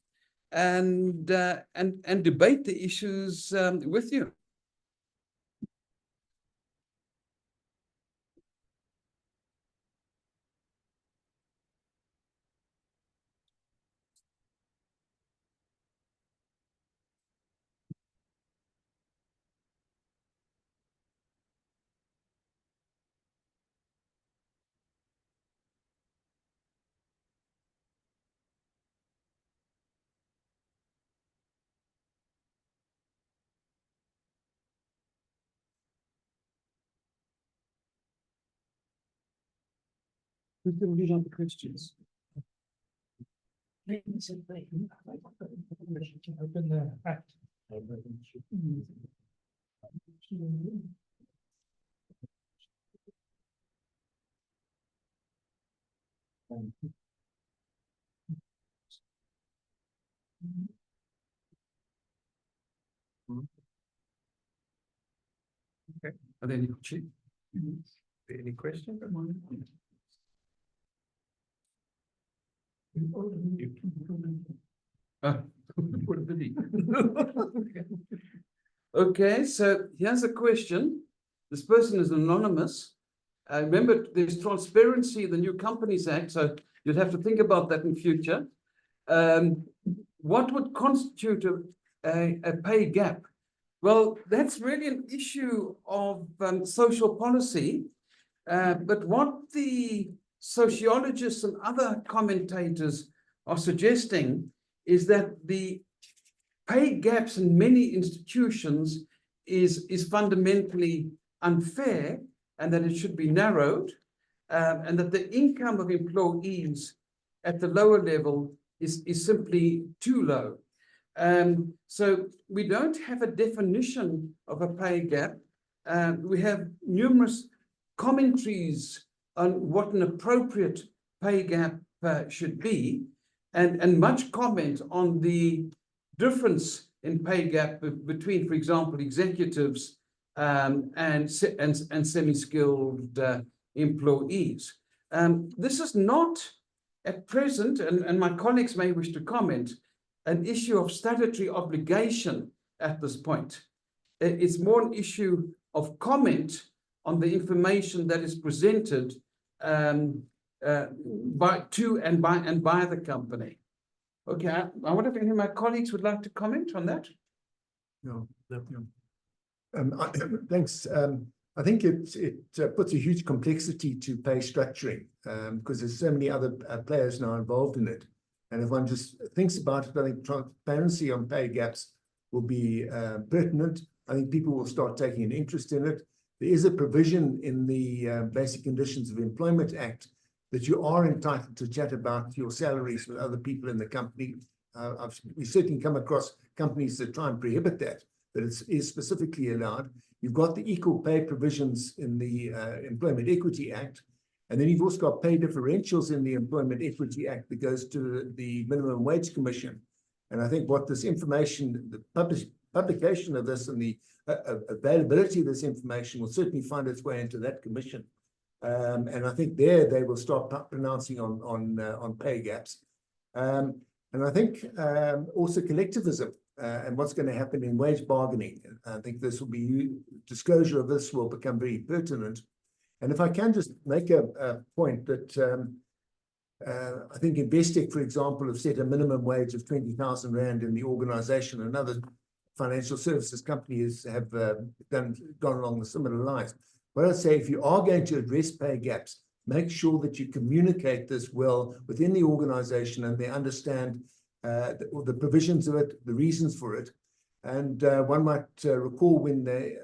and debate the issues with you. Who's going to read out the questions? Open the act. Okay. Are there any questions? Any questions? Okay, so here's a question. This person is anonymous. Remember, there's transparency in the New Companies Act, so you'll have to think about that in future. What would constitute a pay gap? Well, that's really an issue of social policy, but what the sociologists and other commentators are suggesting is that the pay gaps in many institutions is fundamentally unfair, and that it should be narrowed, and that the income of employees at the lower level is simply too low. So we don't have a definition of a pay gap. We have numerous commentaries on what an appropriate pay gap should be, and much comment on the difference in pay gap between, for example, executives and semi-skilled employees. This is not at present, and my colleagues may wish to comment, an issue of statutory obligation at this point. It's more an issue of comment on the information that is presented by the company. Okay, I wonder if any of my colleagues would like to comment on that. No. Thanks. I think it puts a huge complexity to pay structuring because there's so many other players now involved in it. And if one just thinks about it, I think transparency on pay gaps will be pertinent. I think people will start taking an interest in it. There is a provision in the Basic Conditions of Employment Act that you are entitled to chat about your salaries with other people in the company. We certainly come across companies that try and prohibit that, but it is specifically allowed. You've got the equal pay provisions in the Employment Equity Act, and then you've also got pay differentials in the Employment Equity Act that goes to the Minimum Wage Commission. And I think what this information, the publication of this and the availability of this information will certainly find its way into that commission. And I think there they will start pronouncing on pay gaps. And I think also collectivism and what's going to happen in wage bargaining. I think this will be, disclosure of this will become very pertinent. And if I can just make a point that I think Investec, for example, have set a minimum wage of 20,000 Rand in the organization, and other financial services companies have gone along the similar lines. But I'd say if you are going to address pay gaps, make sure that you communicate this well within the organization and they understand the provisions of it, the reasons for it. And one might recall when they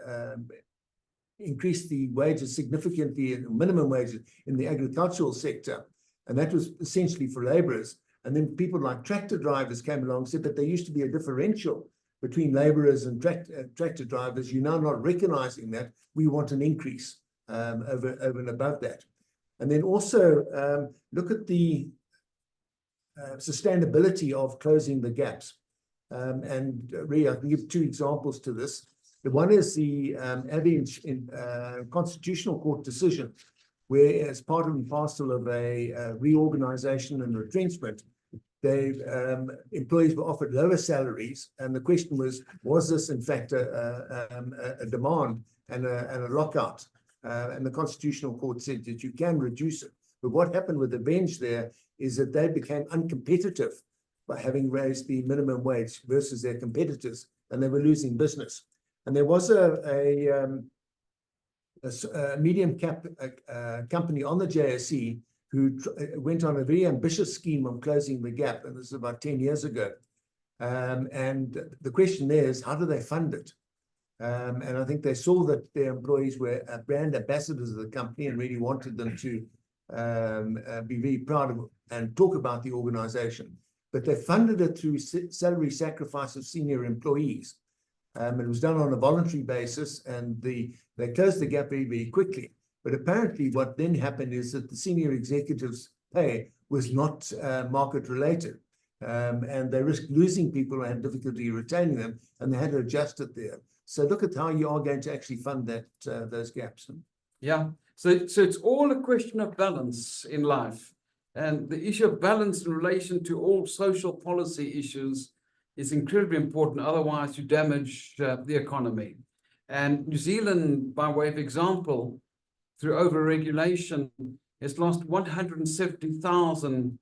increased the wages significantly, minimum wages in the agricultural sector, and that was essentially for laborers. And then people like tractor drivers came along and said that there used to be a differential between laborers and tractor drivers. You're now not recognizing that. We want an increase over and above that. And then also look at the sustainability of closing the gaps. And really, I can give two examples to this. The one is the Constitutional Court decision, where as part and parcel of a reorganization and retrenchment, employees were offered lower salaries, and the question was this in fact a demand and a lockout? And the Constitutional Court said that you can reduce it. But what happened with the bench there is that they became uncompetitive by having raised the minimum wage versus their competitors, and they were losing business. And there was a medium cap company on the JSE who went on a very ambitious scheme of closing the gap, and this is about 10 years ago. And the question there is, how do they fund it? And I think they saw that their employees were brand ambassadors of the company and really wanted them to be very proud of and talk about the organization. But they funded it through salary sacrifice of senior employees. It was done on a voluntary basis, and they closed the gap very, very quickly. But apparently what then happened is that the senior executives' pay was not market related. And they risked losing people and had difficulty retaining them, and they had to adjust it there. So look at how you are going to actually fund that those gaps. Yeah, so it's all a question of balance in life. And the issue of balance in relation to all social policy issues is incredibly important. Otherwise, you damage the economy. And New Zealand, by way of example, through over-regulation, has lost 170,000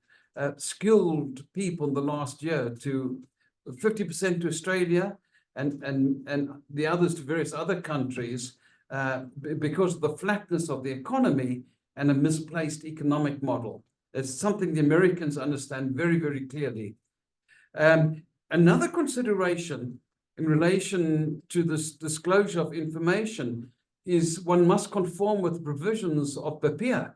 skilled people in the last year, to 50% to Australia and the others to various other countries because of the flatness of the economy and a misplaced economic model. It's something the Americans understand very, very clearly. Another consideration in relation to this disclosure of information is one must conform with provisions of PAPIA.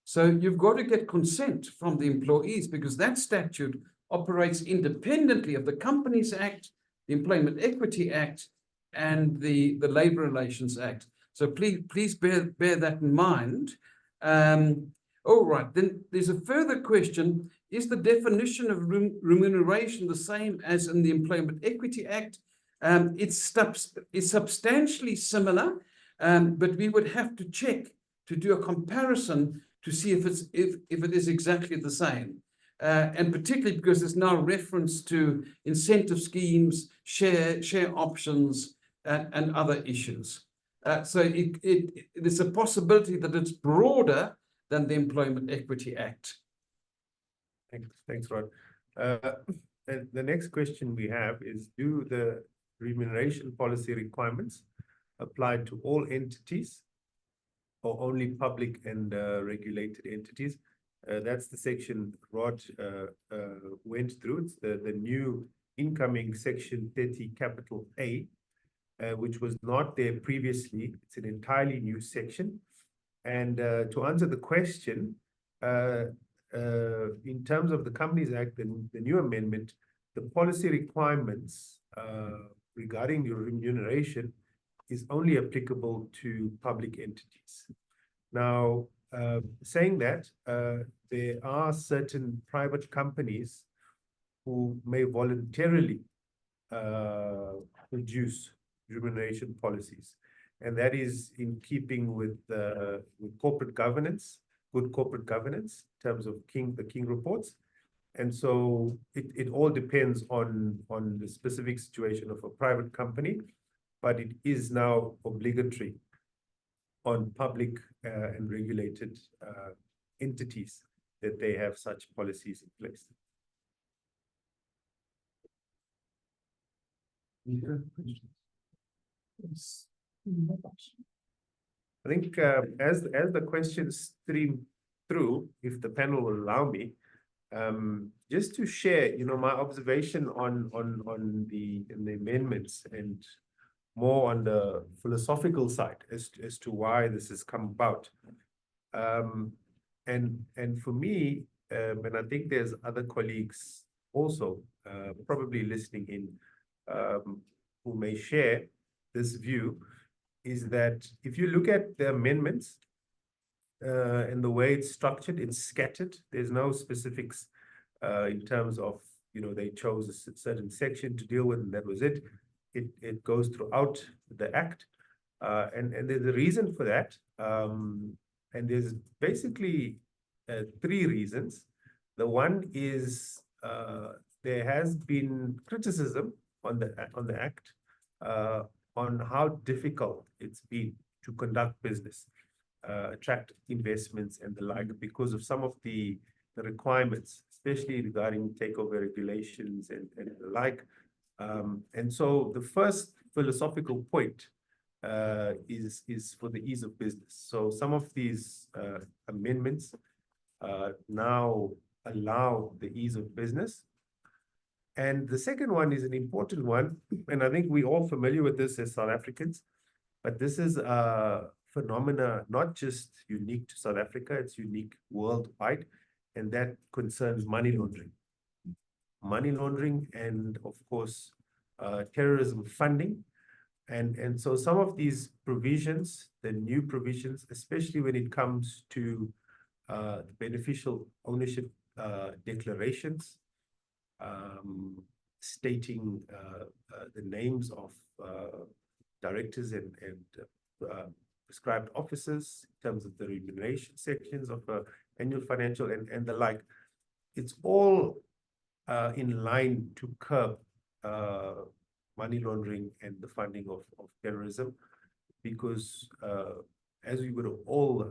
So you've got to get consent from the employees, because that statute operates independently of the Companies Act, the Employment Equity Act, and the Labour Relations Act. So please bear that in mind. All right, then there's a further question. Is the definition of remuneration the same as in the Employment Equity Act? It's substantially similar, but we would have to check to do a comparison to see if it is exactly the same. And particularly because there's now reference to incentive schemes, share options, and other issues. So there's a possibility that it's broader than the Employment Equity Act. Thanks, Rod. And the next question we have is, do the remuneration policy requirements apply to all entities or only public and regulated entities? That's the section Rod went through. It's the new incoming section 30 capital A, which was not there previously. It's an entirely new section. And to answer the question, in terms of the Companies Act, the new amendment, the policy requirements regarding your remuneration is only applicable to public entities. Now, saying that, there are certain private companies who may voluntarily produce remuneration policies, and that is in keeping with corporate governance, good corporate governance in terms of the King reports. And so it all depends on the specific situation of a private company, but it is now obligatory on public and regulated entities that they have such policies in place. I think as the questions stream through, if the panel will allow me, just to share, my observation on the amendments and more on the philosophical side as to why this has come about. And for me, and I think there's other colleagues also probably listening in who may share this view, is that if you look at the amendments and the way it's structured, it's scattered. There's no specifics in terms of, they chose a certain section to deal with, and that was it. It goes throughout the Act. And there's a reason for that. And there's basically three reasons. The one is there has been criticism on the Act on how difficult it's been to conduct business, attract investments and the like, because of some of the requirements, especially regarding takeover regulations and the like. And so the first philosophical point is for the ease of business. So some of these amendments now allow the ease of business. And the second one is an important one, and I think we're all familiar with this as South Africans, but this is a phenomena not just unique to South Africa, it's unique worldwide, and that concerns money laundering. Money laundering and, of course, terrorism funding. And so some of these provisions, the new provisions, especially when it comes to the beneficial ownership declarations, stating the names of directors and prescribed officers in terms of the remuneration sections of annual financial and the like. It's all in line to curb money laundering and the funding of terrorism, because as we would have all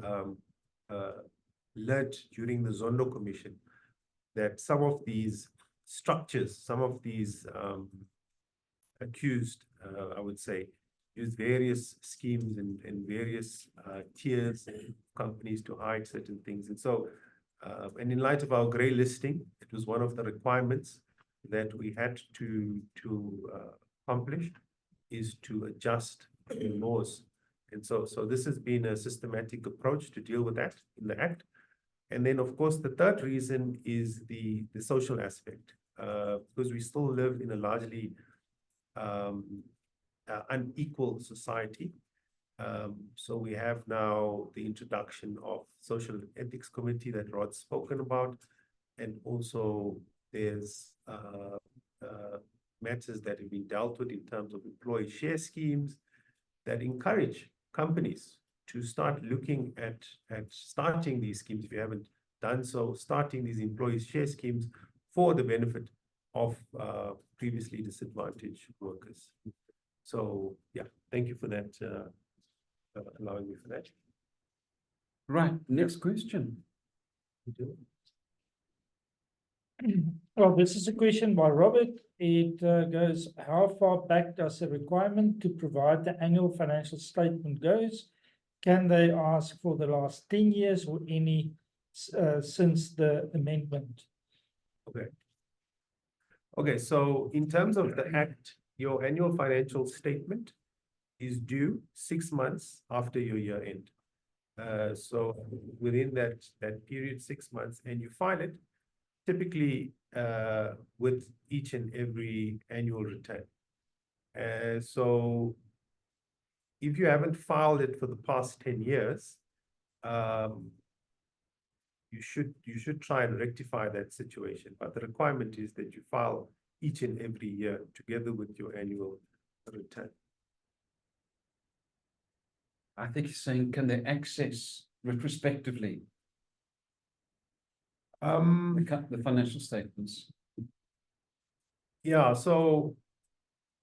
learned during the Zondo Commission, that some of these structures, some of these accused, I would say, use various schemes and various tiers of companies to hide certain things. And so, and in light of our grey listing, it was one of the requirements that we had to accomplish, is to adjust the laws. And so this has been a systematic approach to deal with that in the Act. And then, of course, the third reason is the social aspect, because we still live in a largely unequal society. So we have now the introduction of Social Ethics Committee that Rod's spoken about, and also there's matters that have been dealt with in terms of employee share schemes that encourage companies to start looking at starting these schemes, if you haven't done so, starting these employee share schemes for the benefit of previously disadvantaged workers. So yeah, thank you for that, allowing me for that. Right, next question. Well, this is a question by Robert. It goes, how far back does the requirement to provide the annual financial statement goes? Can they ask for the last 10 years or any since the amendment? Okay, so in terms of the Act, your annual financial statement is due 6 months after your year end. So within that period, 6 months, and you file it typically with each and every annual return. So if you haven't filed it for the past 10 years, you should try and rectify that situation. But the requirement is that you file each and every year together with your annual return. I think he's saying, can they access retrospectively the financial statements? Yeah, so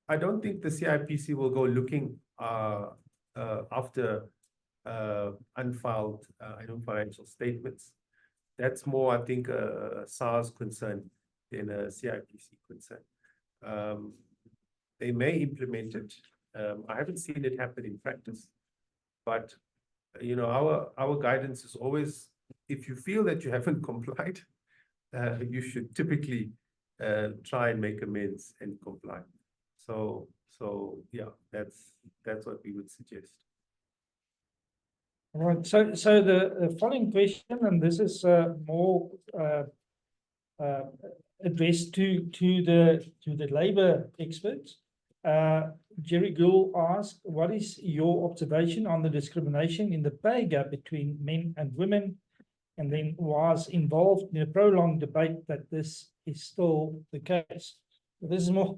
I don't think the CIPC will go looking after unfiled annual financial statements. That's more, I think, a SARS concern than a CIPC concern. They may implement it. I haven't seen it happen in practice, but you know, our guidance is always, if you feel that you haven't complied, you should typically try and make amends and comply. So yeah, that's what we would suggest. All right. So the following question, and this is more addressed to the labor experts. Jerry Gould asked, what is your observation on the discrimination in the pay gap between men and women? And then was involved in a prolonged debate that this is still the case. So this is more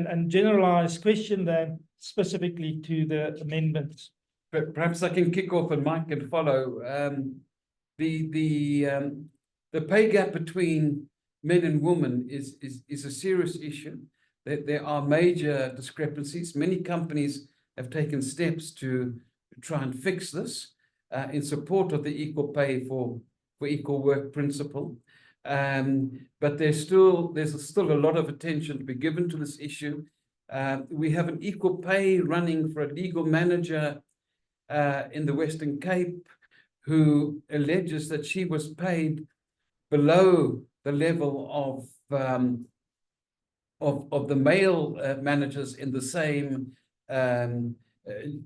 and generalized question than specifically to the amendments. But perhaps I can kick off and Mike can follow. The pay gap between men and women is a serious issue. There are major discrepancies. Many companies have taken steps to try and fix this in support of the equal pay for equal work principle. But there's still a lot of attention to be given to this issue. We have an equal pay running for a legal manager in the Western Cape who alleges that she was paid below the level of the male managers in the same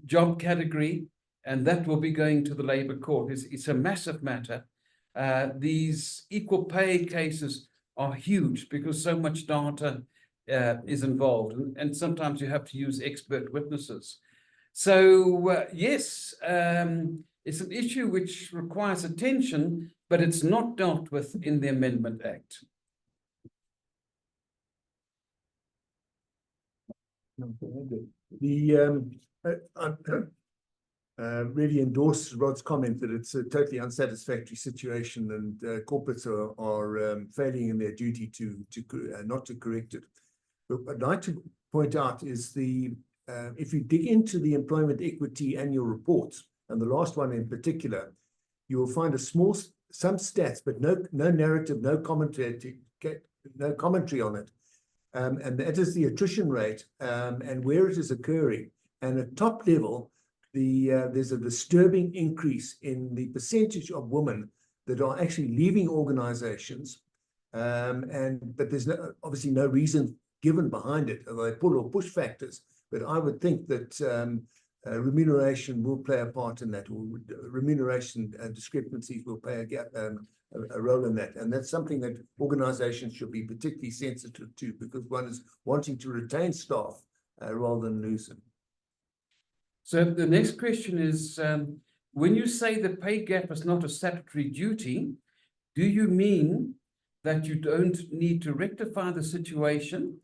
job category, and that will be going to the Labour Court. It's a massive matter. These equal pay cases are huge because so much data is involved, and sometimes you have to use expert witnesses. So yes, it's an issue which requires attention, but it's not dealt with in the Amendment Act. Really endorse Rod's comment that it's a totally unsatisfactory situation, and corporates are failing in their duty to not to correct it. But I'd like to point out is if you dig into the employment equity annual reports, and the last one in particular, you will find some stats, but no narrative, no commentary on it. And that is the attrition rate and where it is occurring. And at top level, there's a disturbing increase in the percentage of women that are actually leaving organizations. But there's obviously no reason given behind it, although they pull or push factors. But I would think that remuneration will play a part in that, or remuneration discrepancies will play a role in that. And that's something that organizations should be particularly sensitive to, because one is wanting to retain staff rather than lose them. So the next question is, when you say the pay gap is not a statutory duty, do you mean that you don't need to rectify the situation?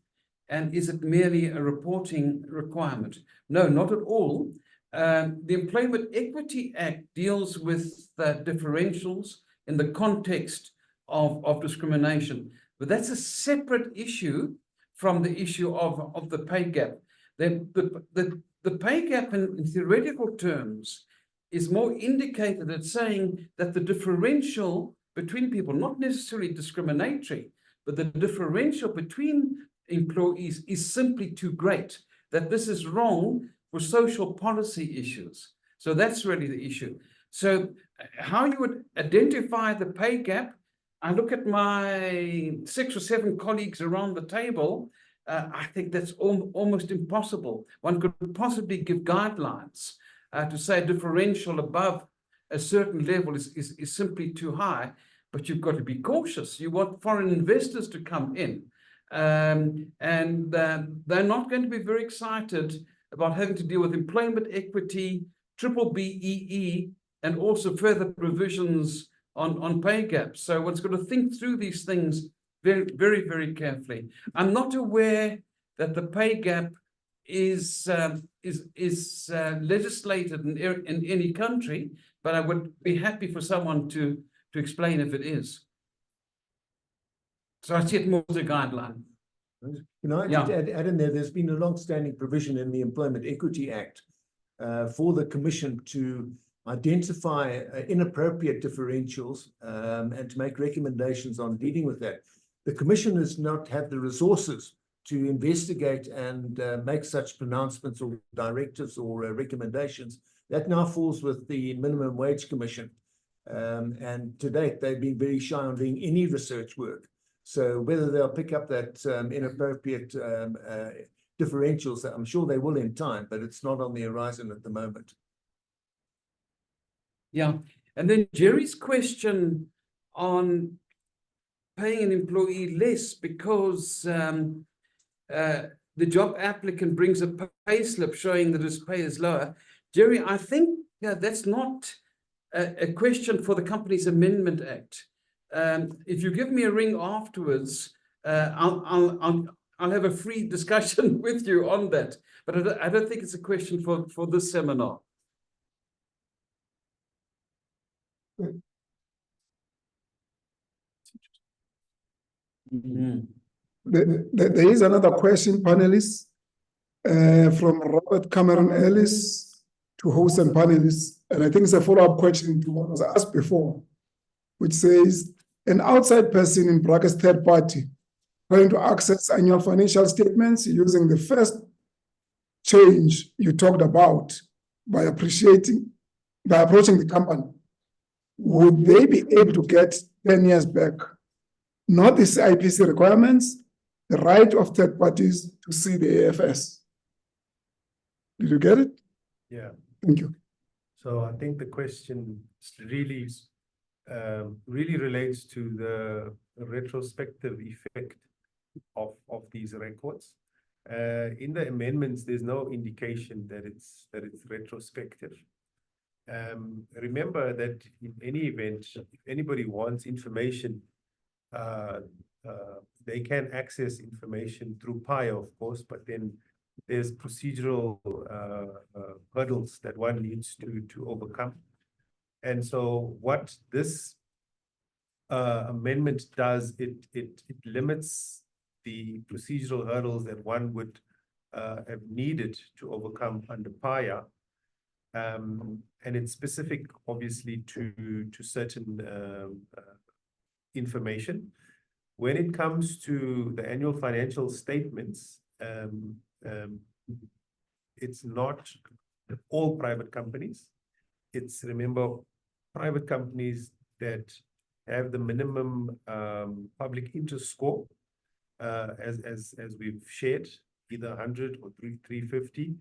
And is it merely a reporting requirement? No, not at all. The Employment Equity Act deals with differentials in the context of discrimination, but that's a separate issue from the issue of the pay gap. The pay gap in theoretical terms is more indicated at saying that the differential between people, not necessarily discriminatory, but the differential between employees is simply too great, that this is wrong for social policy issues. So that's really the issue. So how you would identify the pay gap, I look at my 6 or 7 colleagues around the table, I think that's almost impossible. One could possibly give guidelines to say differential above a certain level is simply too high, but you've got to be cautious. You want foreign investors to come in, and they're not going to be very excited about having to deal with employment equity, BBEE, and also further provisions on pay gaps. So one's got to think through these things very, very, very carefully. I'm not aware that the pay gap is legislated in any country, but I would be happy for someone to explain if it is. So I see it more as a guideline. Can I just add in there, there's been a long-standing provision in the Employment Equity Act for the Commission to identify inappropriate differentials and to make recommendations on dealing with that. The Commission has not had the resources to investigate and make such pronouncements or directives or recommendations. That now falls with the Minimum Wage Commission. And to date, they've been very shy on doing any research work. So whether they'll pick up that inappropriate differentials, I'm sure they will in time, but it's not on the horizon at the moment. Yeah, and then Jerry's question on paying an employee less because the job applicant brings a pay slip showing that his pay is lower. Jerry, I think that's not a question for the Companies Amendment Act. If you give me a ring afterwards, I'll have a free discussion with you on that. But I don't think it's a question for this seminar. Mm-hmm. There is another question, panelists, from Robert Cameron Ellis to host and panelists. And I think it's a follow-up question to what was asked before, which says, an outside person, in brackets third party, going to access annual financial statements using the first change you talked about by approaching the company, would they be able to get 10 years back? Not the IPC requirements, the right of third parties to see the AFS. Did you get it? Yeah. Thank you. So I think the question really relates to the retrospective effect of these records. In the amendments, there's no indication that it's retrospective. Remember that in any event, if anybody wants information, they can access information through PIA, of course, but then there's procedural hurdles that one needs to overcome. And so what this amendment does, it limits the procedural hurdles that one would have needed to overcome under PIA. And it's specific, obviously, to certain information. When it comes to the annual financial statements, it's not all private companies. It's, remember, private companies that have the minimum public interest score, as we've shared, either 100 or 350,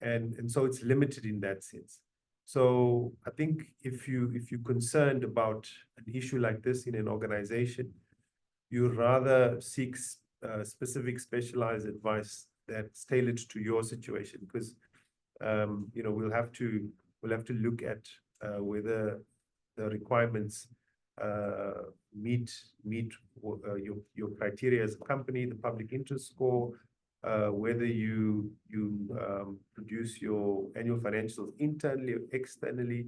and so it's limited in that sense. So I think if you're concerned about an issue like this in an organization, you'd rather seek specific specialized advice that's tailored to your situation, because we'll have to look at whether the requirements meet your criteria as a company, the public interest score, whether you produce your annual financials internally or externally,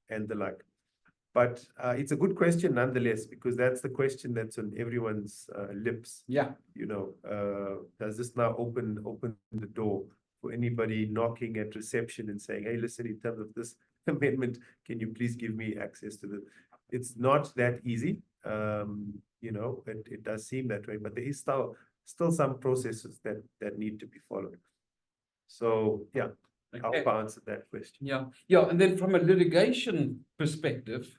and the like. But it's a good question nonetheless, because that's the question that's on everyone's lips. Yeah. You know, does this now open the door for anybody knocking at reception and saying, hey, listen, in terms of this amendment, can you please give me access to the... It's not that easy. You know, it does seem that way, but there is still some processes that need to be followed. So yeah, I hope I answered that question. Yeah, and then from a litigation perspective,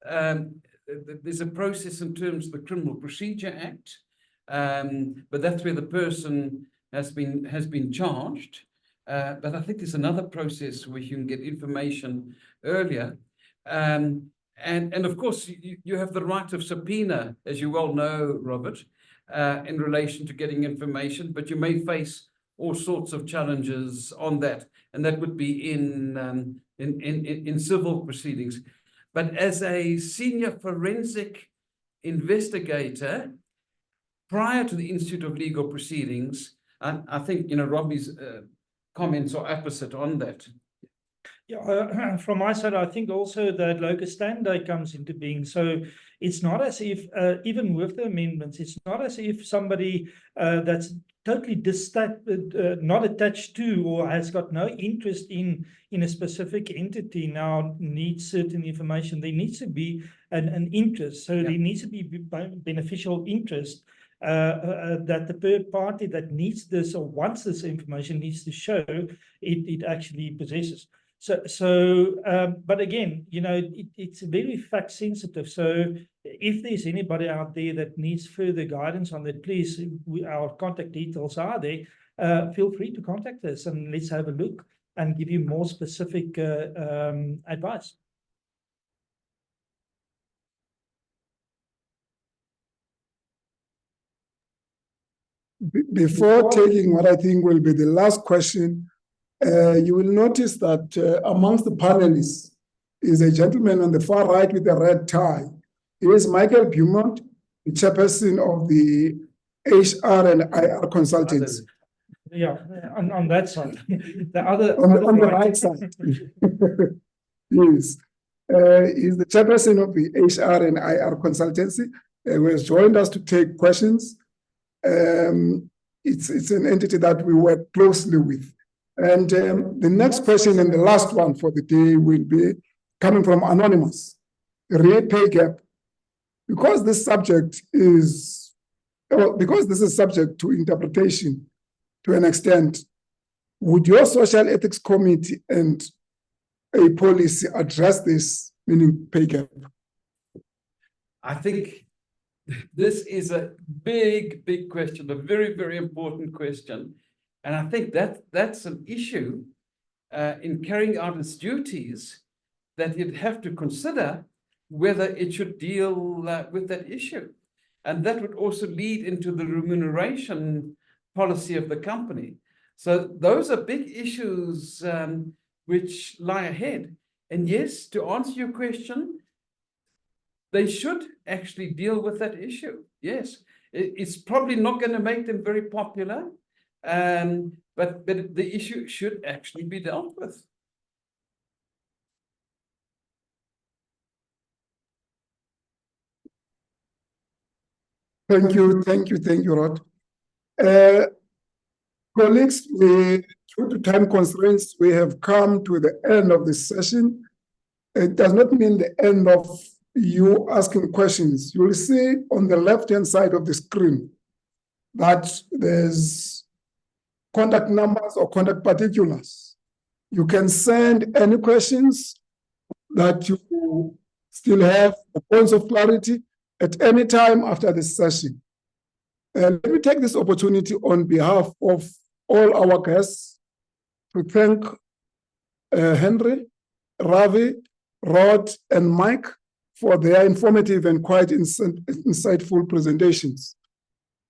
there's a process in terms of the Criminal Procedure Act, but that's where the person has been charged. But I think there's another process where you can get information earlier. And of course, you have the right of subpoena, as you well know, Robert, in relation to getting information, but you may face all sorts of challenges on that, and that would be in civil proceedings. But as a senior forensic investigator, prior to the Institute of Legal Proceedings, I think, you know, Robbie's comments are opposite on that. Yeah, from my side, I think also that locus standi comes into being. So it's not as if, even with the amendments, it's not as if somebody that's totally not attached to or has got no interest in a specific entity now needs certain information. There needs to be an interest. So there needs to be beneficial interest that the third party that needs this or wants this information needs to show it actually possesses. But again, you know, it's very fact sensitive. So if there's anybody out there that needs further guidance on that, please, our contact details are there. Feel free to contact us and let's have a look and give you more specific advice. Before taking what I think will be the last question, you will notice that amongst the panelists is a gentleman on the far right with a red tie. He is Michael Beaumont, the chairperson of the HR and IR consultants. Yeah, on that side. The other on the right side. Yes. He's the chairperson of the HR and IR consultancy, who has joined us to take questions. It's an entity that we work closely with. And the next question and the last one for the day will be coming from Anonymous, real pay gap. Because this subject is, because this is subject to interpretation to an extent, would your social ethics committee and a policy address this, meaning pay gap? I think this is a big question, a very, very important question. And I think that's an issue in carrying out its duties that you'd have to consider whether it should deal with that issue. And that would also lead into the remuneration policy of the company. So those are big issues which lie ahead. And yes, to answer your question, they should actually deal with that issue. Yes, it's probably not going to make them very popular. But the issue should actually be dealt with. Thank you, Rod. Colleagues, due to time constraints, we have come to the end of this session. It does not mean the end of you asking questions. You will see on the left-hand side of the screen that there's contact numbers or contact particulars. You can send any questions that you still have, points of clarity at any time after this session. Let me take this opportunity on behalf of all our guests to thank Henry, Ravi, Rod, and Mike for their informative and quite insightful presentations.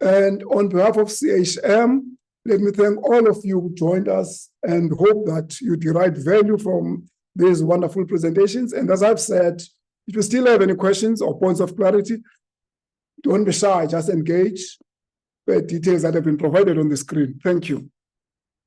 And on behalf of CHM, let me thank all of you who joined us and hope that you derived value from these wonderful presentations. And as I've said, If you still have any questions or points of clarity, don't be shy, just engage the details that have been provided on the screen. Thank you.